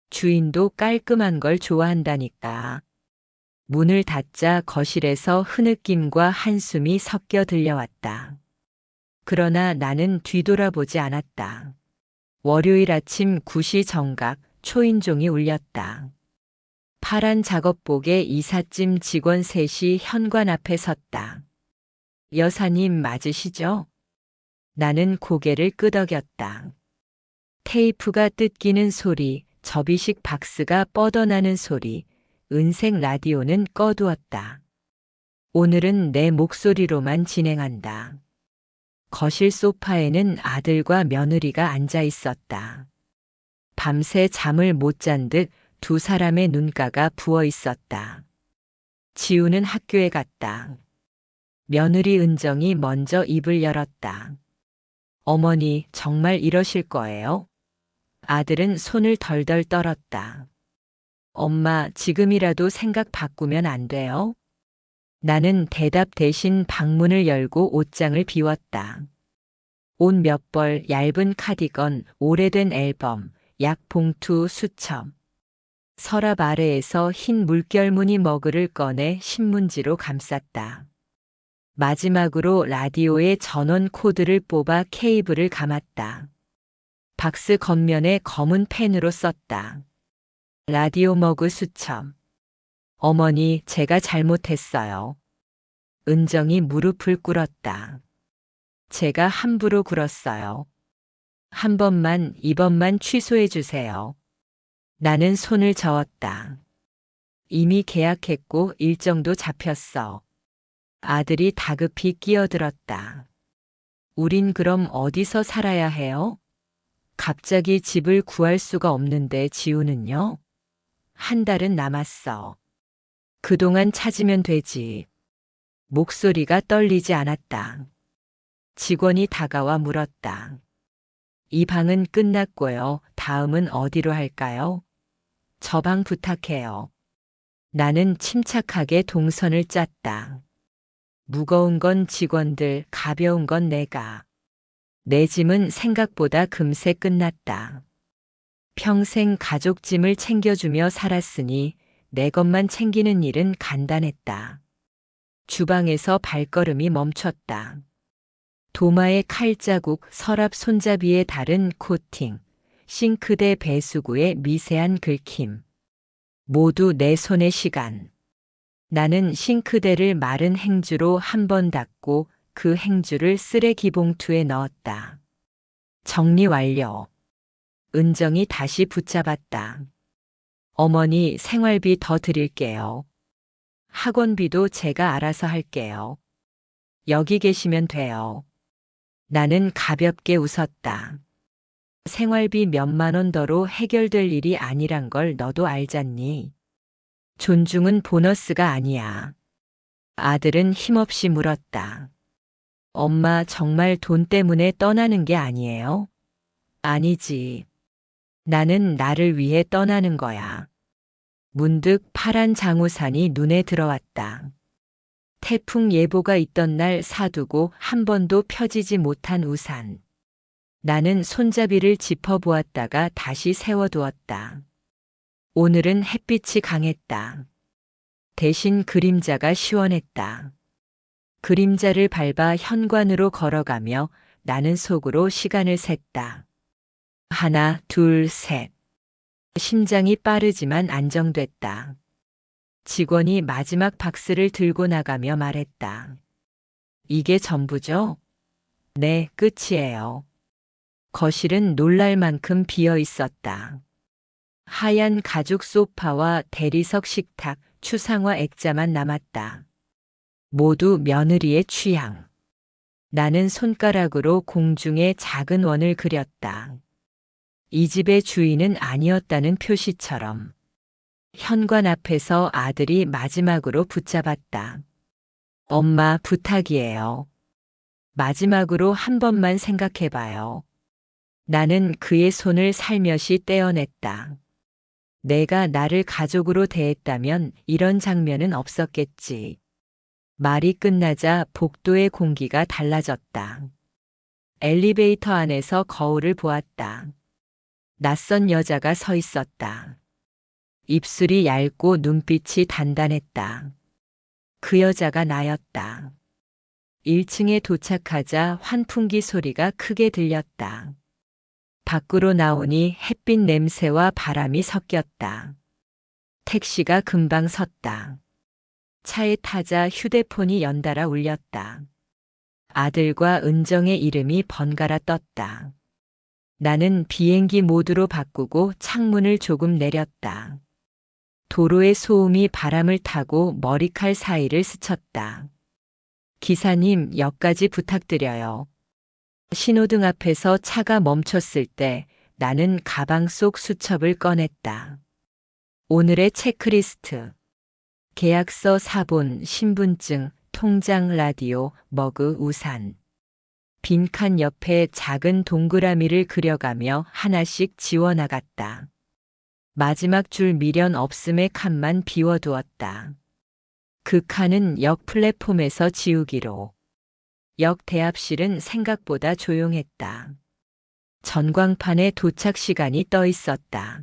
S1: 주인도 깔끔한 걸 좋아한다니까. 문을 닫자 거실에서 흐느낌과 한숨이 섞여 들려왔다. 그러나 나는 뒤돌아보지 않았다. 월요일 아침 9시 정각 초인종이 울렸다. 파란 작업복에 이삿짐 직원 셋이 현관 앞에 섰다. 여사님 맞으시죠? 나는 고개를 끄덕였다. 테이프가 뜯기는 소리, 접이식 박스가 뻗어나는 소리, 은색 라디오는 꺼두었다. 오늘은 내 목소리로만 진행한다. 거실 소파에는 아들과 며느리가 앉아 있었다. 밤새 잠을 못 잔 듯 두 사람의 눈가가 부어 있었다. 지우는 학교에 갔다. 며느리 은정이 먼저 입을 열었다. 어머니, 정말 이러실 거예요? 아들은 손을 덜덜 떨었다. 엄마, 지금이라도 생각 바꾸면 안 돼요? 나는 대답 대신 방문을 열고 옷장을 비웠다. 옷 몇 벌, 얇은 카디건, 오래된 앨범, 약 봉투 수첩. 서랍 아래에서 흰 물결무늬 머그를 꺼내 신문지로 감쌌다. 마지막으로 라디오의 전원 코드를 뽑아 케이블을 감았다. 박스 겉면에 검은 펜으로 썼다. 라디오 머그 수첩. 어머니, 제가 잘못했어요. 은정이 무릎을 꿇었다. 제가 함부로 굴었어요. 한 번만, 이번만 취소해 주세요. 나는 손을 저었다. 이미 계약했고 일정도 잡혔어. 아들이 다급히 끼어들었다. 우린 그럼 어디서 살아야 해요? 갑자기 집을 구할 수가 없는데 지우는요? 한 달은 남았어. 그동안 찾으면 되지. 목소리가 떨리지 않았다. 직원이 다가와 물었다. 이 방은 끝났고요. 다음은 어디로 할까요? 저 방 부탁해요. 나는 침착하게 동선을 짰다. 무거운 건 직원들, 가벼운 건 내가. 내 짐은 생각보다 금세 끝났다. 평생 가족 짐을 챙겨주며 살았으니 내 것만 챙기는 일은 간단했다. 주방에서 발걸음이 멈췄다. 도마의 칼자국, 서랍 손잡이에 다른 코팅, 싱크대 배수구의 미세한 긁힘. 모두 내 손의 시간. 나는 싱크대를 마른 행주로 한 번 닦고 그 행주를 쓰레기 봉투에 넣었다. 정리 완료. 은정이 다시 붙잡았다. 어머니, 생활비 더 드릴게요. 학원비도 제가 알아서 할게요. 여기 계시면 돼요. 나는 가볍게 웃었다. 생활비 몇만 원 더로 해결될 일이 아니란 걸 너도 알잖니. 존중은 보너스가 아니야. 아들은 힘없이 물었다. 엄마, 정말 돈 때문에 떠나는 게 아니에요? 아니지. 나는 나를 위해 떠나는 거야. 문득 파란 장우산이 눈에 들어왔다. 태풍 예보가 있던 날 사두고 한 번도 펴지지 못한 우산. 나는 손잡이를 짚어보았다가 다시 세워두었다. 오늘은 햇빛이 강했다. 대신 그림자가 시원했다. 그림자를 밟아 현관으로 걸어가며 나는 속으로 시간을 셌다. 하나, 둘, 셋. 심장이 빠르지만 안정됐다. 직원이 마지막 박스를 들고 나가며 말했다. 이게 전부죠? 네, 끝이에요. 거실은 놀랄 만큼 비어 있었다. 하얀 가죽 소파와 대리석 식탁, 추상화 액자만 남았다. 모두 며느리의 취향. 나는 손가락으로 공중에 작은 원을 그렸다. 이 집의 주인은 아니었다는 표시처럼. 현관 앞에서 아들이 마지막으로 붙잡았다. 엄마, 부탁이에요. 마지막으로 한 번만 생각해봐요. 나는 그의 손을 살며시 떼어냈다. 내가 나를 가족으로 대했다면 이런 장면은 없었겠지. 말이 끝나자 복도의 공기가 달라졌다. 엘리베이터 안에서 거울을 보았다. 낯선 여자가 서 있었다. 입술이 얇고 눈빛이 단단했다. 그 여자가 나였다. 1층에 도착하자 환풍기 소리가 크게 들렸다. 밖으로 나오니 햇빛 냄새와 바람이 섞였다. 택시가 금방 섰다. 차에 타자 휴대폰이 연달아 울렸다. 아들과 은정의 이름이 번갈아 떴다. 나는 비행기 모드로 바꾸고 창문을 조금 내렸다. 도로의 소음이 바람을 타고 머리칼 사이를 스쳤다. 기사님, 역까지 부탁드려요. 신호등 앞에서 차가 멈췄을 때 나는 가방 속 수첩을 꺼냈다. 오늘의 체크리스트. 계약서 사본, 신분증, 통장, 라디오, 머그, 우산. 빈칸 옆에 작은 동그라미를 그려가며 하나씩 지워나갔다. 마지막 줄 미련 없음의 칸만 비워두었다. 그 칸은 역 플랫폼에서 지우기로. 역 대합실은 생각보다 조용했다. 전광판에 도착 시간이 떠 있었다.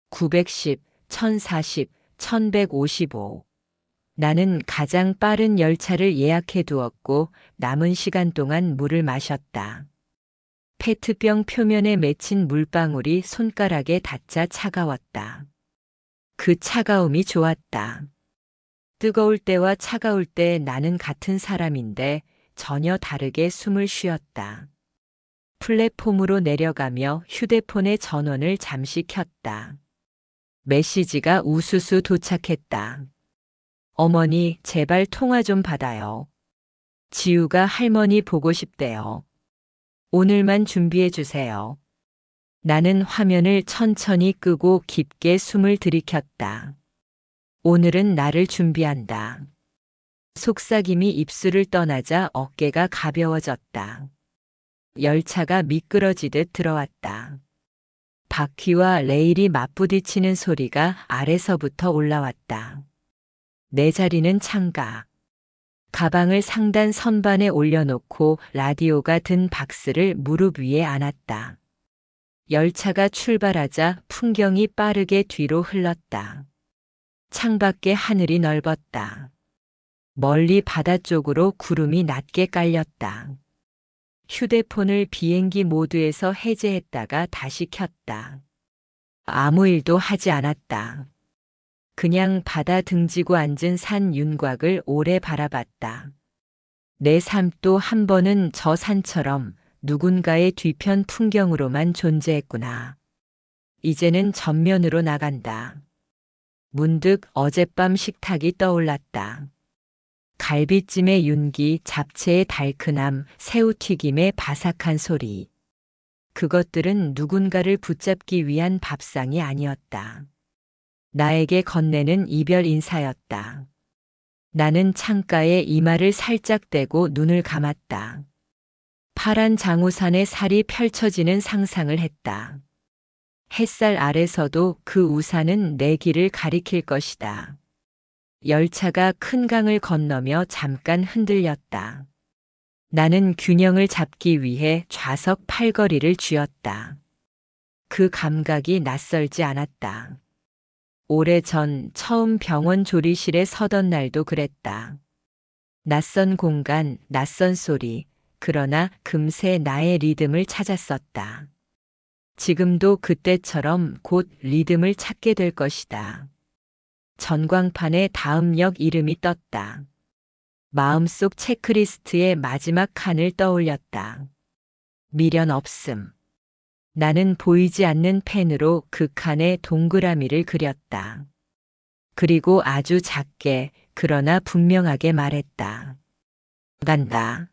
S1: 910, 1040, 1155. 나는 가장 빠른 열차를 예약해 두었고 남은 시간 동안 물을 마셨다. 페트병 표면에 맺힌 물방울이 손가락에 닿자 차가웠다. 그 차가움이 좋았다. 뜨거울 때와 차가울 때 나는 같은 사람인데 전혀 다르게 숨을 쉬었다. 플랫폼으로 내려가며 휴대폰의 전원을 잠시 켰다. 메시지가 우수수 도착했다. 어머니, 제발 통화 좀 받아요. 지우가 할머니 보고 싶대요. 오늘만 준비해 주세요. 나는 화면을 천천히 끄고 깊게 숨을 들이켰다. 오늘은 나를 준비한다. 속삭임이 입술을 떠나자 어깨가 가벼워졌다. 열차가 미끄러지듯 들어왔다. 바퀴와 레일이 맞부딪히는 소리가 아래서부터 올라왔다. 내 자리는 창가. 가방을 상단 선반에 올려놓고 라디오가 든 박스를 무릎 위에 안았다. 열차가 출발하자 풍경이 빠르게 뒤로 흘렀다. 창밖에 하늘이 넓었다. 멀리 바다 쪽으로 구름이 낮게 깔렸다. 휴대폰을 비행기 모드에서 해제했다가 다시 켰다. 아무 일도 하지 않았다. 그냥 바다 등지고 앉은 산 윤곽을 오래 바라봤다. 내 삶도 한 번은 저 산처럼 누군가의 뒤편 풍경으로만 존재했구나. 이제는 전면으로 나간다. 문득 어젯밤 식탁이 떠올랐다. 갈비찜의 윤기, 잡채의 달큰함, 새우튀김의 바삭한 소리. 그것들은 누군가를 붙잡기 위한 밥상이 아니었다. 나에게 건네는 이별 인사였다. 나는 창가에 이마를 살짝 대고 눈을 감았다. 파란 장우산의 살이 펼쳐지는 상상을 했다. 햇살 아래서도 그 우산은 내 길을 가리킬 것이다. 열차가 큰 강을 건너며 잠깐 흔들렸다. 나는 균형을 잡기 위해 좌석 팔걸이를 쥐었다. 그 감각이 낯설지 않았다. 오래전 처음 병원 조리실에 서던 날도 그랬다. 낯선 공간, 낯선 소리, 그러나 금세 나의 리듬을 찾았었다. 지금도 그때처럼 곧 리듬을 찾게 될 것이다. 전광판에 다음 역 이름이 떴다. 마음속 체크리스트의 마지막 칸을 떠올렸다. 미련 없음. 나는 보이지 않는 펜으로 그 칸에 동그라미를 그렸다. 그리고 아주 작게, 그러나 분명하게 말했다. 간다.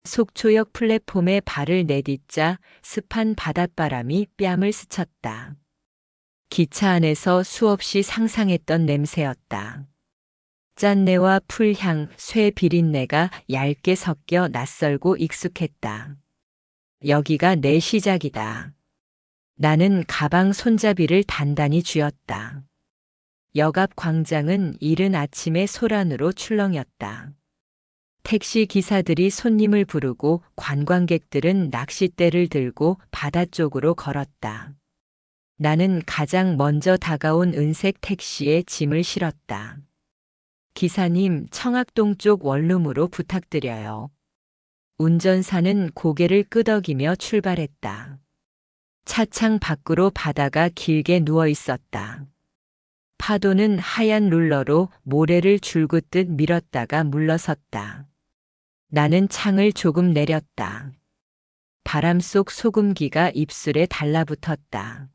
S1: 속초역 플랫폼에 발을 내딛자 습한 바닷바람이 뺨을 스쳤다. 기차 안에서 수없이 상상했던 냄새였다. 짠내와 풀향, 쇠 비린내가 얇게 섞여 낯설고 익숙했다. 여기가 내 시작이다. 나는 가방 손잡이를 단단히 쥐었다. 역 앞 광장은 이른 아침의 소란으로 출렁였다. 택시 기사들이 손님을 부르고 관광객들은 낚싯대를 들고 바다 쪽으로 걸었다. 나는 가장 먼저 다가온 은색 택시에 짐을 실었다. 기사님, 청학동 쪽 원룸으로 부탁드려요. 운전사는 고개를 끄덕이며 출발했다. 차창 밖으로 바다가 길게 누워 있었다. 파도는 하얀 룰러로 모래를 줄긋듯 밀었다가 물러섰다. 나는 창을 조금 내렸다. 바람 속 소금기가 입술에 달라붙었다.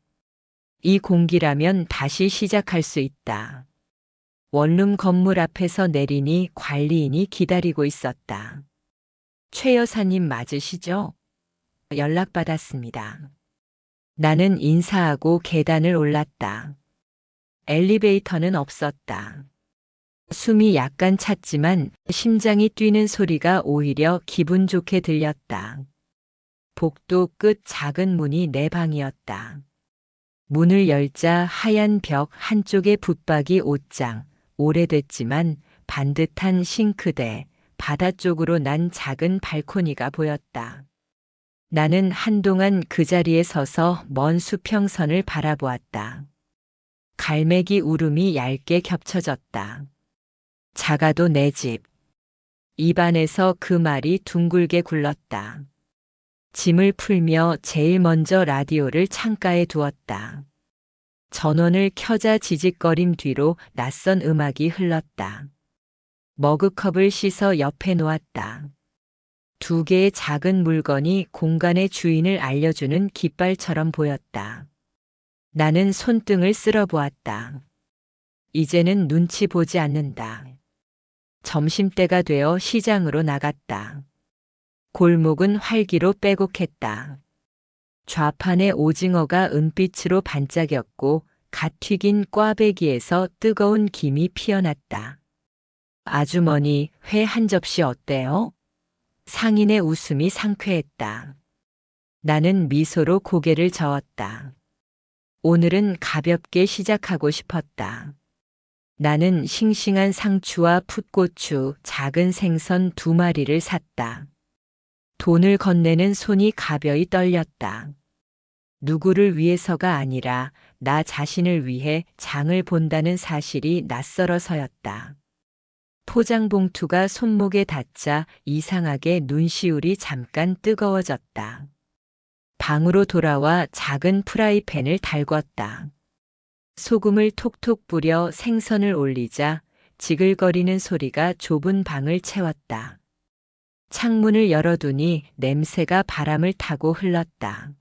S1: 이 공기라면 다시 시작할 수 있다. 원룸 건물 앞에서 내리니 관리인이 기다리고 있었다. 최 여사님 맞으시죠? 연락받았습니다. 나는 인사하고 계단을 올랐다. 엘리베이터는 없었다. 숨이 약간 찼지만 심장이 뛰는 소리가 오히려 기분 좋게 들렸다. 복도 끝 작은 문이 내 방이었다. 문을 열자 하얀 벽 한쪽에 붙박이 옷장, 오래됐지만 반듯한 싱크대, 바다 쪽으로 난 작은 발코니가 보였다. 나는 한동안 그 자리에 서서 먼 수평선을 바라보았다. 갈매기 울음이 얇게 겹쳐졌다. 작아도 내 집. 입안에서 그 말이 둥글게 굴렀다. 짐을 풀며 제일 먼저 라디오를 창가에 두었다. 전원을 켜자 지직거림 뒤로 낯선 음악이 흘렀다. 머그컵을 씻어 옆에 놓았다. 두 개의 작은 물건이 공간의 주인을 알려주는 깃발처럼 보였다. 나는 손등을 쓸어보았다. 이제는 눈치 보지 않는다. 점심때가 되어 시장으로 나갔다. 골목은 활기로 빼곡했다. 좌판의 오징어가 은빛으로 반짝였고 갓 튀긴 꽈배기에서 뜨거운 김이 피어났다. 아주머니, 회 한 접시 어때요? 상인의 웃음이 상쾌했다. 나는 미소로 고개를 저었다. 오늘은 가볍게 시작하고 싶었다. 나는 싱싱한 상추와 풋고추, 작은 생선 2마리를 샀다. 돈을 건네는 손이 가벼이 떨렸다. 누구를 위해서가 아니라 나 자신을 위해 장을 본다는 사실이 낯설어서였다. 포장 봉투가 손목에 닿자 이상하게 눈시울이 잠깐 뜨거워졌다. 방으로 돌아와 작은 프라이팬을 달궜다. 소금을 톡톡 뿌려 생선을 올리자 지글거리는 소리가 좁은 방을 채웠다. 창문을 열어두니 냄새가 바람을 타고 흘렀다.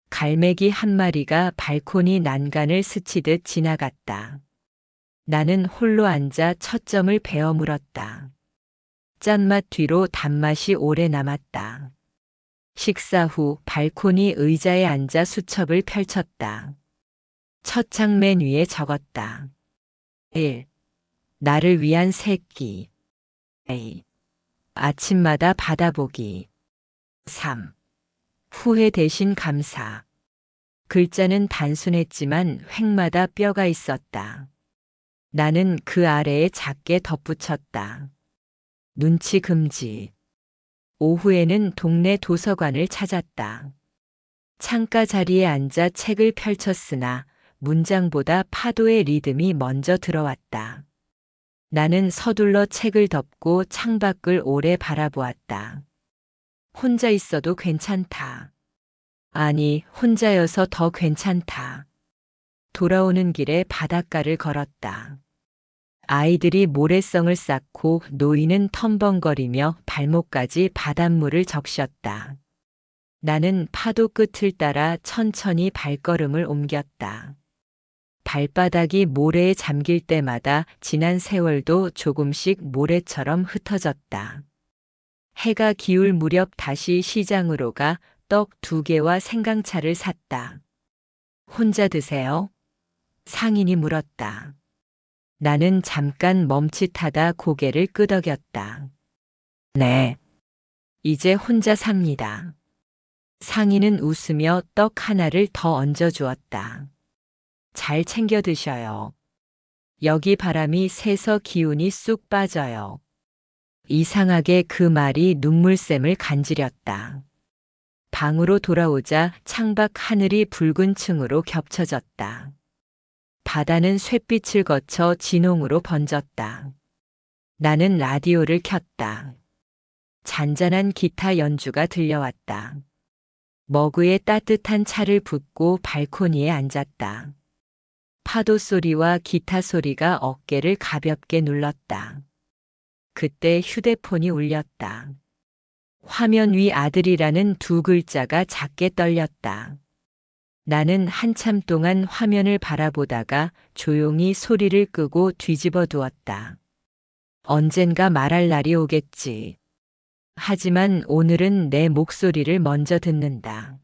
S1: 갈매기 한 마리가 발코니 난간을 스치듯 지나갔다. 나는 홀로 앉아 첫 점을 베어 물었다. 짠맛 뒤로 단맛이 오래 남았다. 식사 후 발코니 의자에 앉아 수첩을 펼쳤다. 첫 장 맨 위에 적었다. 1. 나를 위한 새끼. 2. 아침마다 바다보기. 3. 후회 대신 감사. 글자는 단순했지만 획마다 뼈가 있었다. 나는 그 아래에 작게 덧붙였다. 눈치 금지. 오후에는 동네 도서관을 찾았다. 창가 자리에 앉아 책을 펼쳤으나 문장보다 파도의 리듬이 먼저 들어왔다. 나는 서둘러 책을 덮고 창밖을 오래 바라보았다. 혼자 있어도 괜찮다. 아니, 혼자여서 더 괜찮다. 돌아오는 길에 바닷가를 걸었다. 아이들이 모래성을 쌓고 노인은 텀벙거리며 발목까지 바닷물을 적셨다. 나는 파도 끝을 따라 천천히 발걸음을 옮겼다. 발바닥이 모래에 잠길 때마다 지난 세월도 조금씩 모래처럼 흩어졌다. 해가 기울 무렵 다시 시장으로 가 떡 2개와 생강차를 샀다. 혼자 드세요? 상인이 물었다. 나는 잠깐 멈칫하다 고개를 끄덕였다. 네. 이제 혼자 삽니다. 상인은 웃으며 떡 하나를 더 얹어주었다. 잘 챙겨 드셔요. 여기 바람이 세서 기운이 쑥 빠져요. 이상하게 그 말이 눈물샘을 간지렸다. 방으로 돌아오자 창밖 하늘이 붉은 층으로 겹쳐졌다. 바다는 쇳빛을 거쳐 진홍으로 번졌다. 나는 라디오를 켰다. 잔잔한 기타 연주가 들려왔다. 머그에 따뜻한 차를 붓고 발코니에 앉았다. 파도 소리와 기타 소리가 어깨를 가볍게 눌렀다. 그때 휴대폰이 울렸다. 화면 위 아들이라는 2글자가 작게 떨렸다. 나는 한참 동안 화면을 바라보다가 조용히 소리를 끄고 뒤집어 두었다. 언젠가 말할 날이 오겠지. 하지만 오늘은 내 목소리를 먼저 듣는다.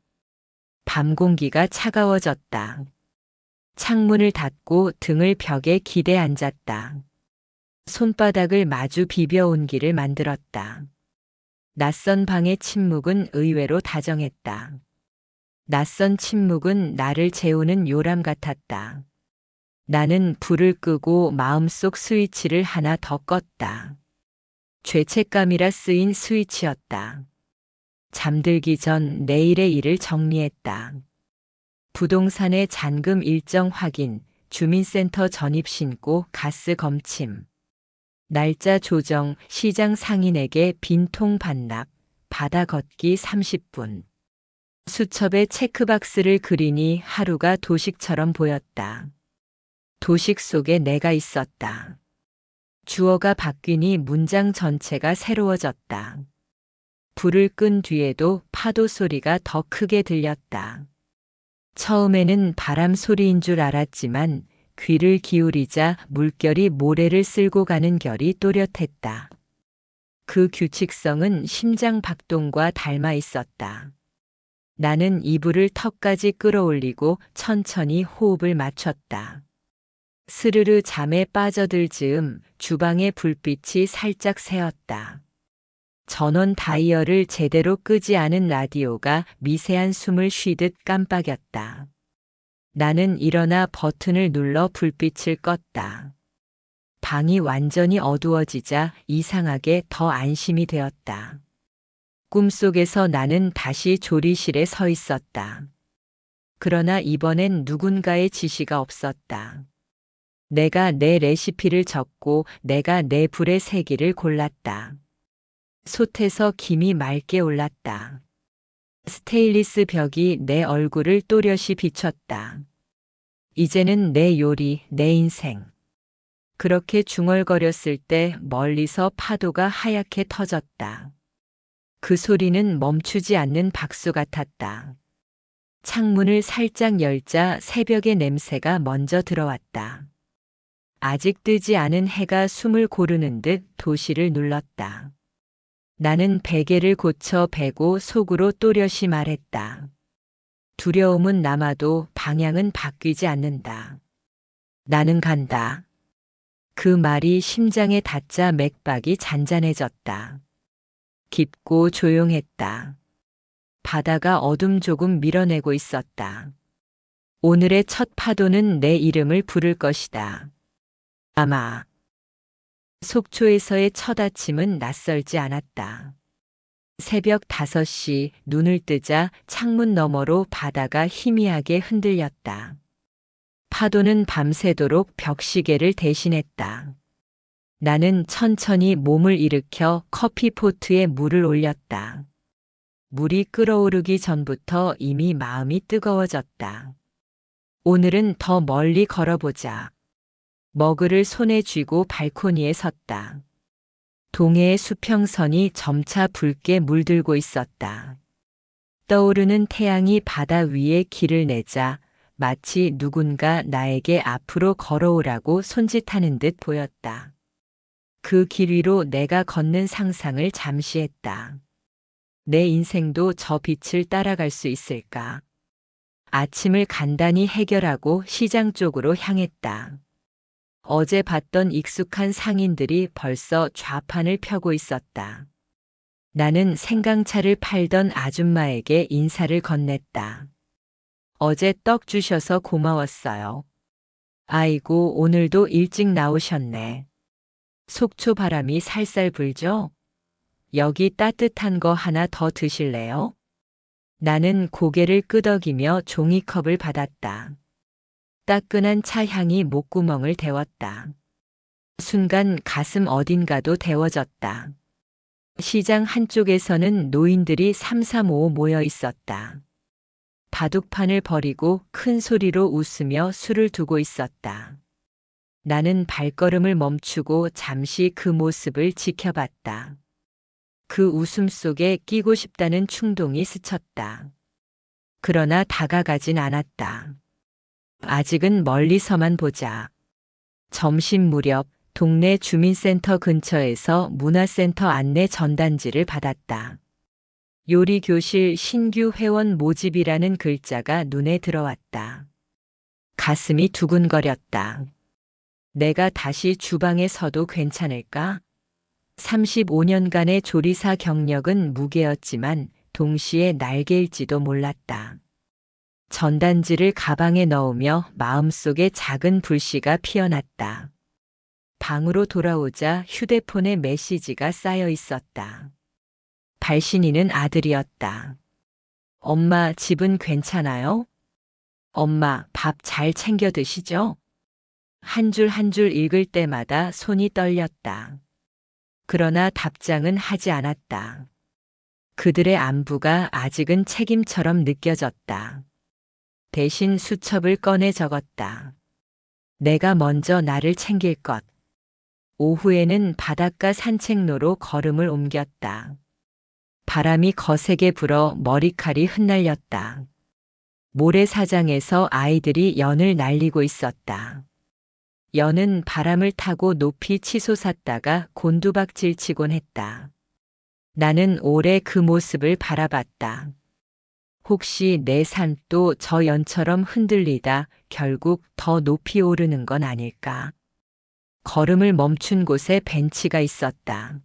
S1: 밤 공기가 차가워졌다. 창문을 닫고 등을 벽에 기대 앉았다. 손바닥을 마주 비벼 온기를 만들었다. 낯선 방의 침묵은 의외로 다정했다. 낯선 침묵은 나를 재우는 요람 같았다. 나는 불을 끄고 마음속 스위치를 하나 더 껐다. 죄책감이라 쓰인 스위치였다. 잠들기 전 내일의 일을 정리했다. 부동산의 잔금 일정 확인, 주민센터 전입 신고, 가스 검침. 날짜 조정, 시장 상인에게 빈통 반납, 바다 걷기 30분. 수첩에 체크박스를 그리니 하루가 도식처럼 보였다. 도식 속에 내가 있었다. 주어가 바뀌니 문장 전체가 새로워졌다. 불을 끈 뒤에도 파도 소리가 더 크게 들렸다. 처음에는 바람 소리인 줄 알았지만 귀를 기울이자 물결이 모래를 쓸고 가는 결이 또렷했다. 그 규칙성은 심장 박동과 닮아 있었다. 나는 이불을 턱까지 끌어올리고 천천히 호흡을 맞췄다. 스르르 잠에 빠져들 즈음 주방의 불빛이 살짝 새었다. 전원 다이얼을 제대로 끄지 않은 라디오가 미세한 숨을 쉬듯 깜빡였다. 나는 일어나 버튼을 눌러 불빛을 껐다. 방이 완전히 어두워지자 이상하게 더 안심이 되었다. 꿈속에서 나는 다시 조리실에 서 있었다. 그러나 이번엔 누군가의 지시가 없었다. 내가 내 레시피를 적고 내가 내 불의 세기를 골랐다. 솥에서 김이 맑게 올랐다. 스테인리스 벽이 내 얼굴을 또렷이 비췄다. 이제는 내 요리, 내 인생. 그렇게 중얼거렸을 때 멀리서 파도가 하얗게 터졌다. 그 소리는 멈추지 않는 박수 같았다. 창문을 살짝 열자 새벽의 냄새가 먼저 들어왔다. 아직 뜨지 않은 해가 숨을 고르는 듯 도시를 눌렀다. 나는 베개를 고쳐 베고 속으로 또렷이 말했다. 두려움은 남아도 방향은 바뀌지 않는다. 나는 간다. 그 말이 심장에 닿자 맥박이 잔잔해졌다. 깊고 조용했다. 바다가 어둠 조금 밀어내고 있었다. 오늘의 첫 파도는 내 이름을 부를 것이다. 아마. 속초에서의 첫 아침은 낯설지 않았다. 새벽 5시 눈을 뜨자 창문 너머로 바다가 희미하게 흔들렸다. 파도는 밤새도록 벽시계를 대신했다. 나는 천천히 몸을 일으켜 커피포트에 물을 올렸다. 물이 끓어오르기 전부터 이미 마음이 뜨거워졌다. 오늘은 더 멀리 걸어보자. 머그를 손에 쥐고 발코니에 섰다. 동해의 수평선이 점차 붉게 물들고 있었다. 떠오르는 태양이 바다 위에 길을 내자 마치 누군가 나에게 앞으로 걸어오라고 손짓하는 듯 보였다. 그 길 위로 내가 걷는 상상을 잠시 했다. 내 인생도 저 빛을 따라갈 수 있을까? 아침을 간단히 해결하고 시장 쪽으로 향했다. 어제 봤던 익숙한 상인들이 벌써 좌판을 펴고 있었다. 나는 생강차를 팔던 아줌마에게 인사를 건넸다. 어제 떡 주셔서 고마웠어요. 아이고, 오늘도 일찍 나오셨네. 속초 바람이 살살 불죠? 여기 따뜻한 거 하나 더 드실래요? 나는 고개를 끄덕이며 종이컵을 받았다. 따끈한 차 향이 목구멍을 데웠다. 순간 가슴 어딘가도 데워졌다. 시장 한쪽에서는 노인들이 삼삼오오 모여 있었다. 바둑판을 버리고 큰 소리로 웃으며 술을 두고 있었다. 나는 발걸음을 멈추고 잠시 그 모습을 지켜봤다. 그 웃음 속에 끼고 싶다는 충동이 스쳤다. 그러나 다가가진 않았다. 아직은 멀리서만 보자. 점심 무렵 동네 주민센터 근처에서 문화센터 안내 전단지를 받았다. 요리교실 신규 회원 모집이라는 글자가 눈에 들어왔다. 가슴이 두근거렸다. 내가 다시 주방에 서도 괜찮을까? 35년간의 조리사 경력은 무게였지만 동시에 날개일지도 몰랐다. 전단지를 가방에 넣으며 마음속에 작은 불씨가 피어났다. 방으로 돌아오자 휴대폰에 메시지가 쌓여 있었다. 발신인은 아들이었다. 엄마, 집은 괜찮아요? 엄마, 밥 잘 챙겨 드시죠? 한 줄 한 줄 읽을 때마다 손이 떨렸다. 그러나 답장은 하지 않았다. 그들의 안부가 아직은 책임처럼 느껴졌다. 대신 수첩을 꺼내 적었다. 내가 먼저 나를 챙길 것. 오후에는 바닷가 산책로로 걸음을 옮겼다. 바람이 거세게 불어 머리칼이 흩날렸다. 모래사장에서 아이들이 연을 날리고 있었다. 연은 바람을 타고 높이 치솟았다가 곤두박질 치곤 했다. 나는 오래 그 모습을 바라봤다. 혹시 내 삶도 저 연처럼 흔들리다 결국 더 높이 오르는 건 아닐까? 걸음을 멈춘 곳에 벤치가 있었다.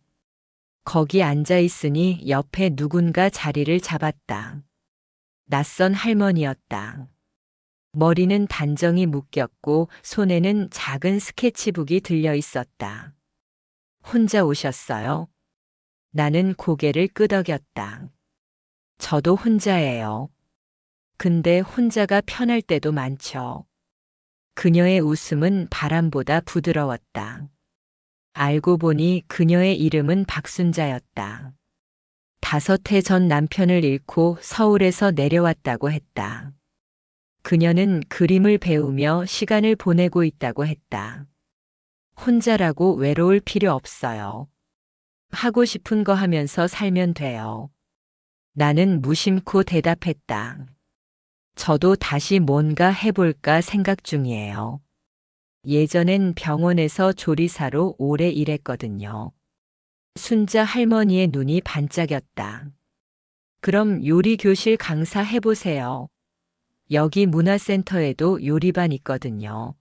S1: 거기 앉아 있으니 옆에 누군가 자리를 잡았다. 낯선 할머니였다. 머리는 단정히 묶였고 손에는 작은 스케치북이 들려 있었다. 혼자 오셨어요? 나는 고개를 끄덕였다. 저도 혼자예요. 근데 혼자가 편할 때도 많죠. 그녀의 웃음은 바람보다 부드러웠다. 알고 보니 그녀의 이름은 박순자였다. 5해 전 남편을 잃고 서울에서 내려왔다고 했다. 그녀는 그림을 배우며 시간을 보내고 있다고 했다. 혼자라고 외로울 필요 없어요. 하고 싶은 거 하면서 살면 돼요. 나는 무심코 대답했다. 저도 다시 뭔가 해볼까 생각 중이에요. 예전엔 병원에서 조리사로 오래 일했거든요. 순자 할머니의 눈이 반짝였다. 그럼 요리교실 강사 해보세요. 여기 문화센터에도 요리반 있거든요.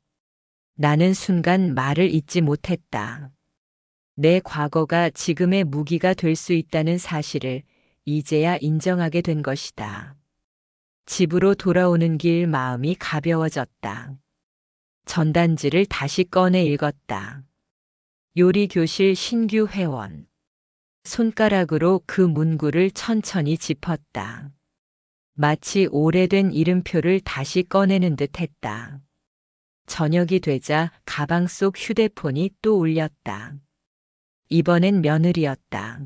S1: 나는 순간 말을 잇지 못했다. 내 과거가 지금의 무기가 될 수 있다는 사실을 이제야 인정하게 된 것이다. 집으로 돌아오는 길 마음이 가벼워졌다. 전단지를 다시 꺼내 읽었다. 요리교실 신규 회원. 손가락으로 그 문구를 천천히 짚었다. 마치 오래된 이름표를 다시 꺼내는 듯 했다. 저녁이 되자 가방 속 휴대폰이 또 울렸다. 이번엔 며느리였다.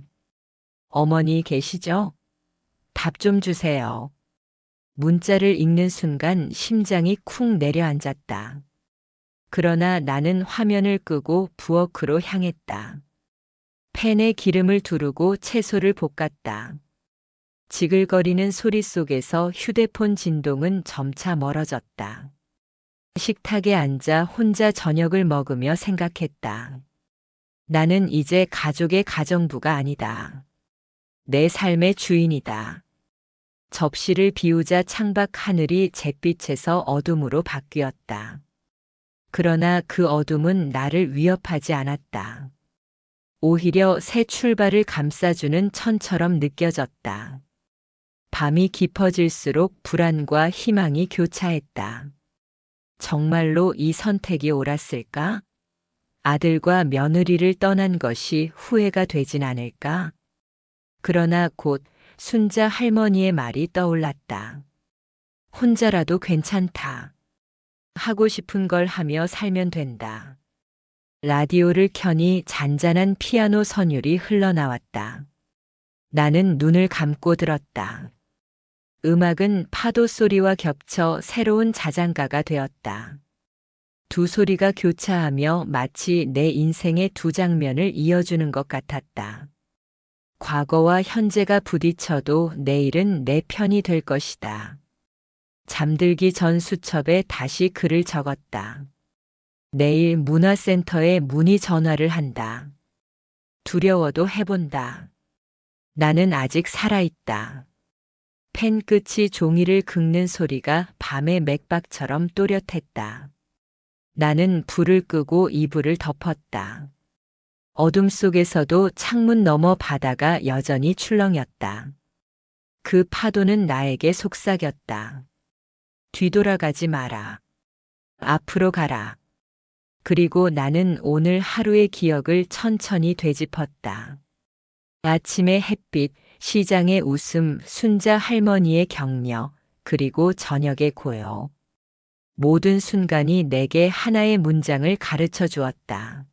S1: 어머니 계시죠? 답 좀 주세요. 문자를 읽는 순간 심장이 쿵 내려앉았다. 그러나 나는 화면을 끄고 부엌으로 향했다. 팬에 기름을 두르고 채소를 볶았다. 지글거리는 소리 속에서 휴대폰 진동은 점차 멀어졌다. 식탁에 앉아 혼자 저녁을 먹으며 생각했다. 나는 이제 가족의 가정부가 아니다. 내 삶의 주인이다. 접시를 비우자 창밖 하늘이 잿빛에서 어둠으로 바뀌었다. 그러나 그 어둠은 나를 위협하지 않았다. 오히려 새 출발을 감싸주는 천처럼 느껴졌다. 밤이 깊어질수록 불안과 희망이 교차했다. 정말로 이 선택이 옳았을까? 아들과 며느리를 떠난 것이 후회가 되진 않을까? 그러나 곧 순자 할머니의 말이 떠올랐다. 혼자라도 괜찮다. 하고 싶은 걸 하며 살면 된다. 라디오를 켜니 잔잔한 피아노 선율이 흘러나왔다. 나는 눈을 감고 들었다. 음악은 파도 소리와 겹쳐 새로운 자장가가 되었다. 두 소리가 교차하며 마치 내 인생의 두 장면을 이어주는 것 같았다. 과거와 현재가 부딪혀도 내일은 내 편이 될 것이다. 잠들기 전 수첩에 다시 글을 적었다. 내일 문화센터에 문의 전화를 한다. 두려워도 해본다. 나는 아직 살아있다. 펜 끝이 종이를 긁는 소리가 밤의 맥박처럼 또렷했다. 나는 불을 끄고 이불을 덮었다. 어둠 속에서도 창문 너머 바다가 여전히 출렁였다. 그 파도는 나에게 속삭였다. 뒤돌아가지 마라. 앞으로 가라. 그리고 나는 오늘 하루의 기억을 천천히 되짚었다. 아침의 햇빛, 시장의 웃음, 순자 할머니의 격려, 그리고 저녁의 고요. 모든 순간이 내게 하나의 문장을 가르쳐 주었다.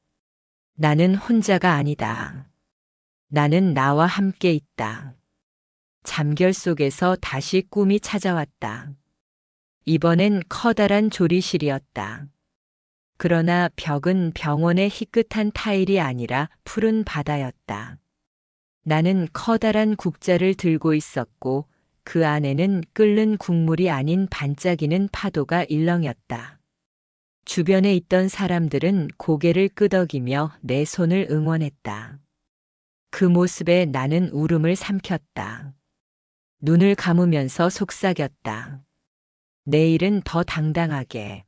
S1: 나는 혼자가 아니다. 나는 나와 함께 있다. 잠결 속에서 다시 꿈이 찾아왔다. 이번엔 커다란 조리실이었다. 그러나 벽은 병원의 희끗한 타일이 아니라 푸른 바다였다. 나는 커다란 국자를 들고 있었고 그 안에는 끓는 국물이 아닌 반짝이는 파도가 일렁였다. 주변에 있던 사람들은 고개를 끄덕이며 내 손을 응원했다. 그 모습에 나는 울음을 삼켰다. 눈을 감으면서 속삭였다. 내일은 더 당당하게.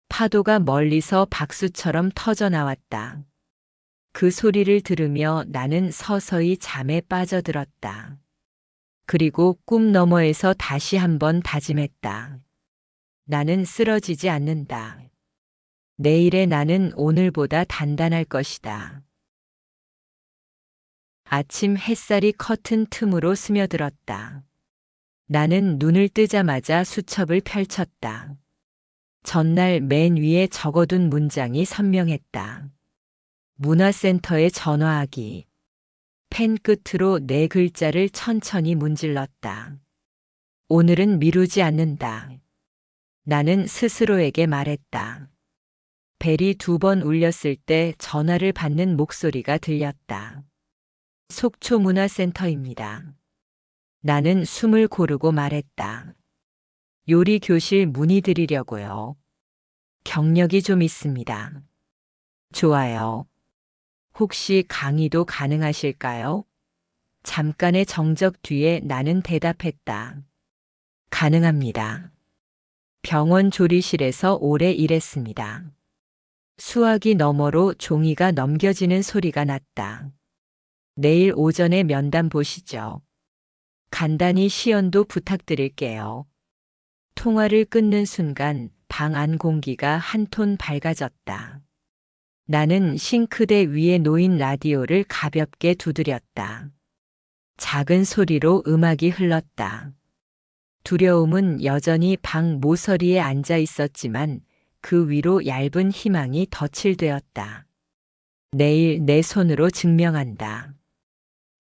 S1: 파도가 멀리서 박수처럼 터져 나왔다. 그 소리를 들으며 나는 서서히 잠에 빠져들었다. 그리고 꿈 너머에서 다시 한번 다짐했다. 나는 쓰러지지 않는다. 내일의 나는 오늘보다 단단할 것이다. 아침 햇살이 커튼 틈으로 스며들었다. 나는 눈을 뜨자마자 수첩을 펼쳤다. 전날 맨 위에 적어둔 문장이 선명했다. 문화센터에 전화하기. 펜 끝으로 네 글자를 천천히 문질렀다. 오늘은 미루지 않는다. 나는 스스로에게 말했다. 벨이 2번 울렸을 때 전화를 받는 목소리가 들렸다. 속초문화센터입니다. 나는 숨을 고르고 말했다. 요리 교실 문의드리려고요. 경력이 좀 있습니다. 좋아요. 혹시 강의도 가능하실까요? 잠깐의 정적 뒤에 나는 대답했다. 가능합니다. 병원 조리실에서 오래 일했습니다. 수화기 너머로 종이가 넘겨지는 소리가 났다. 내일 오전에 면담 보시죠. 간단히 시연도 부탁드릴게요. 통화를 끊는 순간 방 안 공기가 한 톤 밝아졌다. 나는 싱크대 위에 놓인 라디오를 가볍게 두드렸다. 작은 소리로 음악이 흘렀다. 두려움은 여전히 방 모서리에 앉아 있었지만 그 위로 얇은 희망이 덧칠되었다. 내일 내 손으로 증명한다.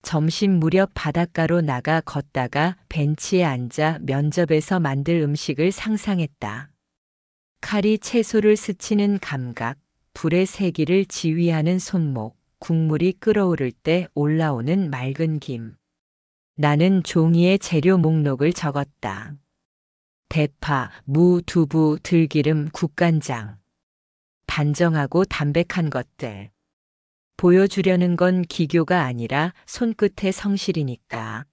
S1: 점심 무렵 바닷가로 나가 걷다가 벤치에 앉아 면접에서 만들 음식을 상상했다. 칼이 채소를 스치는 감각, 불의 세기를 지휘하는 손목, 국물이 끓어오를 때 올라오는 맑은 김. 나는 종이에 재료 목록을 적었다. 대파, 무, 두부, 들기름, 국간장. 단정하고 담백한 것들. 보여주려는 건 기교가 아니라 손끝의 성실이니까.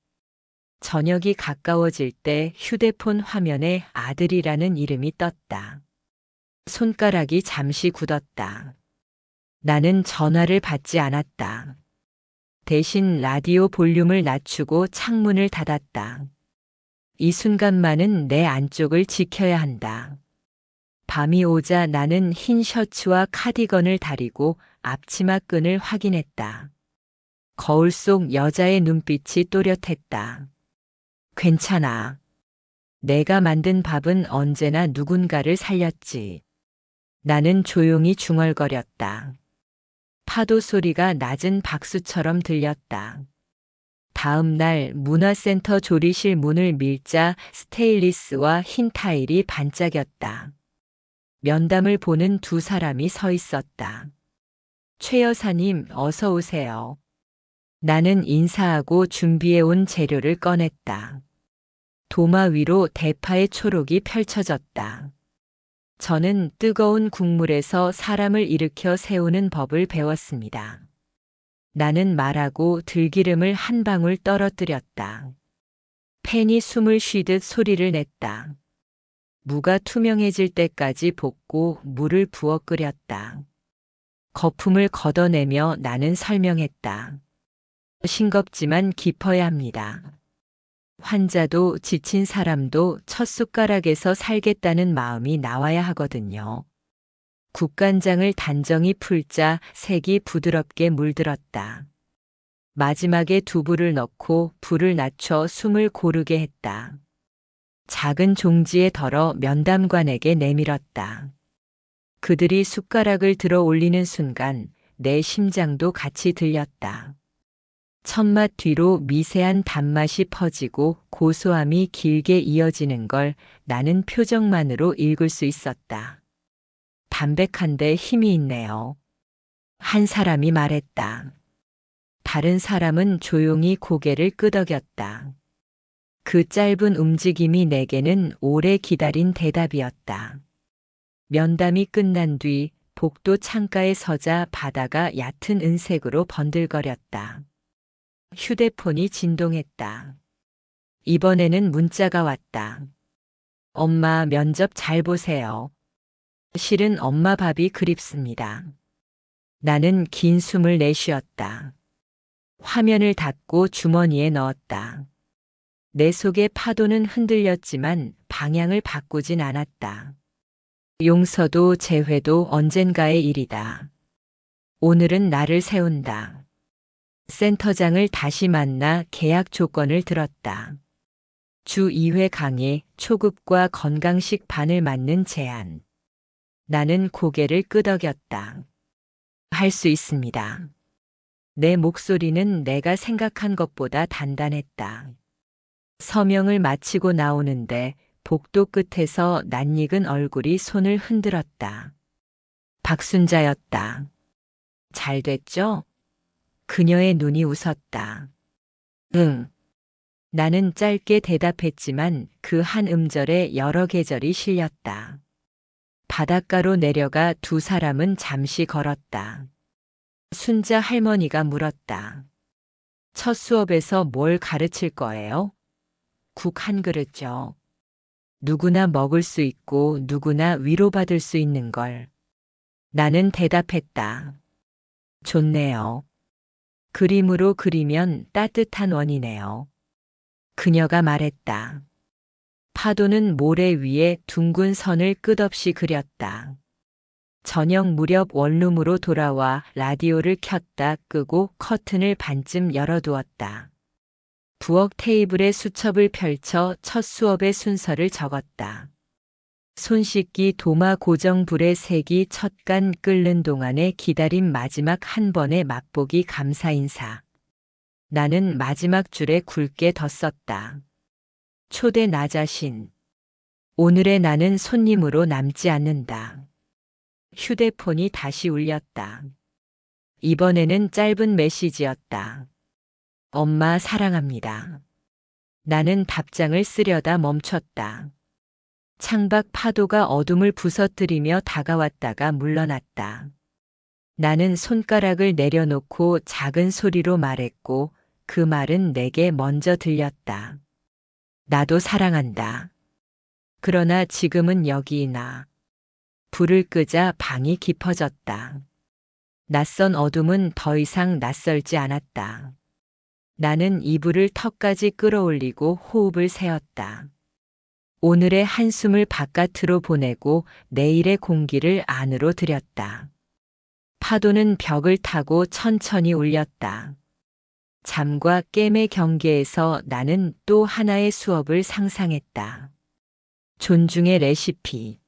S1: 저녁이 가까워질 때 휴대폰 화면에 아들이라는 이름이 떴다. 손가락이 잠시 굳었다. 나는 전화를 받지 않았다. 대신 라디오 볼륨을 낮추고 창문을 닫았다. 이 순간만은 내 안쪽을 지켜야 한다. 밤이 오자 나는 흰 셔츠와 카디건을 다리고 앞치마 끈을 확인했다. 거울 속 여자의 눈빛이 또렷했다. 괜찮아. 내가 만든 밥은 언제나 누군가를 살렸지. 나는 조용히 중얼거렸다. 파도 소리가 낮은 박수처럼 들렸다. 다음 날 문화센터 조리실 문을 밀자 스테인리스와 흰 타일이 반짝였다. 면담을 보는 두 사람이 서 있었다. 최 여사님, 어서 오세요. 나는 인사하고 준비해온 재료를 꺼냈다. 도마 위로 대파의 초록이 펼쳐졌다. 저는 뜨거운 국물에서 사람을 일으켜 세우는 법을 배웠습니다. 나는 말하고 들기름을 한 방울 떨어뜨렸다. 팬이 숨을 쉬듯 소리를 냈다. 무가 투명해질 때까지 볶고 물을 부어 끓였다. 거품을 걷어내며 나는 설명했다. 싱겁지만 깊어야 합니다. 환자도 지친 사람도 첫 숟가락에서 살겠다는 마음이 나와야 하거든요. 국간장을 단정히 풀자 색이 부드럽게 물들었다. 마지막에 두부를 넣고 불을 낮춰 숨을 고르게 했다. 작은 종지에 덜어 면담관에게 내밀었다. 그들이 숟가락을 들어 올리는 순간 내 심장도 같이 들렸다. 첫맛 뒤로 미세한 단맛이 퍼지고 고소함이 길게 이어지는 걸 나는 표정만으로 읽을 수 있었다. 담백한데 힘이 있네요. 한 사람이 말했다. 다른 사람은 조용히 고개를 끄덕였다. 그 짧은 움직임이 내게는 오래 기다린 대답이었다. 면담이 끝난 뒤 복도 창가에 서자 바다가 얕은 은색으로 번들거렸다. 휴대폰이 진동했다. 이번에는 문자가 왔다. 엄마 면접 잘 보세요. 실은 엄마 밥이 그립습니다. 나는 긴 숨을 내쉬었다. 화면을 닫고 주머니에 넣었다. 내 속의 파도는 흔들렸지만 방향을 바꾸진 않았다. 용서도 재회도 언젠가의 일이다. 오늘은 나를 세운다. 센터장을 다시 만나 계약 조건을 들었다. 주 2회 강의, 초급과 건강식 반을 맞는 제안. 나는 고개를 끄덕였다. 할 수 있습니다. 내 목소리는 내가 생각한 것보다 단단했다. 서명을 마치고 나오는데 복도 끝에서 낯익은 얼굴이 손을 흔들었다. 박순자였다. 잘 됐죠? 그녀의 눈이 웃었다. 응. 나는 짧게 대답했지만 그 한 음절에 여러 계절이 실렸다. 바닷가로 내려가 두 사람은 잠시 걸었다. 순자 할머니가 물었다. 첫 수업에서 뭘 가르칠 거예요? 국 한 그릇죠. 누구나 먹을 수 있고 누구나 위로받을 수 있는 걸. 나는 대답했다. 좋네요. 그림으로 그리면 따뜻한 원이네요. 그녀가 말했다. 파도는 모래 위에 둥근 선을 끝없이 그렸다. 저녁 무렵 원룸으로 돌아와 라디오를 켰다 끄고 커튼을 반쯤 열어두었다. 부엌 테이블에 수첩을 펼쳐 첫 수업의 순서를 적었다. 손 씻기 도마 고정 불의 색이 첫 간 끓는 동안에 기다린 마지막 한 번의 맛보기 감사 인사. 나는 마지막 줄에 굵게 덧썼다. 초대 나 자신. 오늘의 나는 손님으로 남지 않는다. 휴대폰이 다시 울렸다. 이번에는 짧은 메시지였다. 엄마 사랑합니다. 나는 답장을 쓰려다 멈췄다. 창밖 파도가 어둠을 부서뜨리며 다가왔다가 물러났다. 나는 손가락을 내려놓고 작은 소리로 말했고 그 말은 내게 먼저 들렸다. 나도 사랑한다. 그러나 지금은 여기 나. 불을 끄자 방이 깊어졌다. 낯선 어둠은 더 이상 낯설지 않았다. 나는 이불을 턱까지 끌어올리고 호흡을 세었다. 오늘의 한숨을 바깥으로 보내고 내일의 공기를 안으로 들였다. 파도는 벽을 타고 천천히 울렸다. 잠과 깸의 경계에서 나는 또 하나의 수업을 상상했다. 존중의 레시피.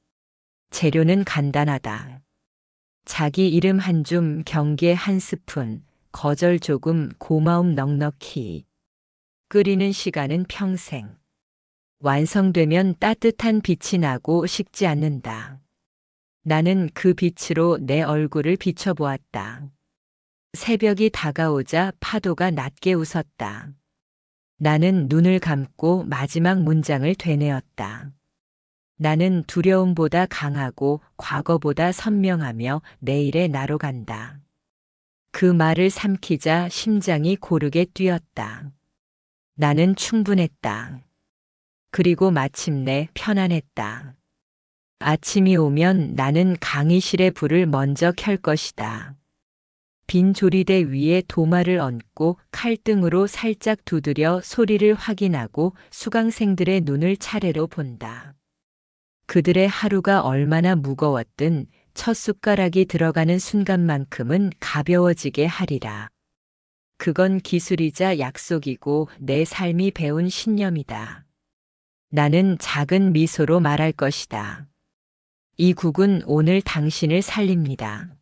S1: 재료는 간단하다. 자기 이름 한 줌, 경계 한 스푼, 거절 조금, 고마움 넉넉히. 끓이는 시간은 평생. 완성되면 따뜻한 빛이 나고 식지 않는다. 나는 그 빛으로 내 얼굴을 비춰보았다. 새벽이 다가오자 파도가 낮게 웃었다. 나는 눈을 감고 마지막 문장을 되뇌었다. 나는 두려움보다 강하고 과거보다 선명하며 내일의 나로 간다. 그 말을 삼키자 심장이 고르게 뛰었다. 나는 충분했다. 그리고 마침내 편안했다. 아침이 오면 나는 강의실의 불을 먼저 켤 것이다. 빈 조리대 위에 도마를 얹고 칼등으로 살짝 두드려 소리를 확인하고 수강생들의 눈을 차례로 본다. 그들의 하루가 얼마나 무거웠든 첫 숟가락이 들어가는 순간만큼은 가벼워지게 하리라. 그건 기술이자 약속이고 내 삶이 배운 신념이다. 나는 작은 미소로 말할 것이다. 이 국은 오늘 당신을 살립니다.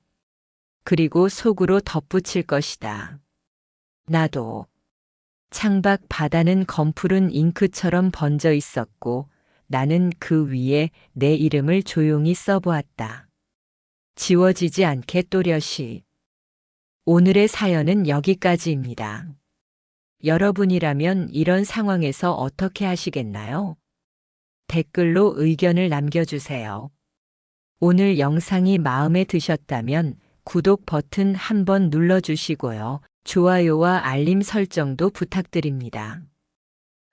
S1: 그리고 속으로 덧붙일 것이다. 나도. 창밖 바다는 검푸른 잉크처럼 번져 있었고 나는 그 위에 내 이름을 조용히 써보았다. 지워지지 않게 또렷이. 오늘의 사연은 여기까지입니다. 여러분이라면 이런 상황에서 어떻게 하시겠나요? 댓글로 의견을 남겨주세요. 오늘 영상이 마음에 드셨다면 구독 버튼 한번 눌러주시고요. 좋아요와 알림 설정도 부탁드립니다.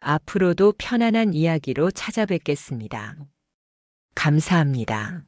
S1: 앞으로도 편안한 이야기로 찾아뵙겠습니다. 감사합니다.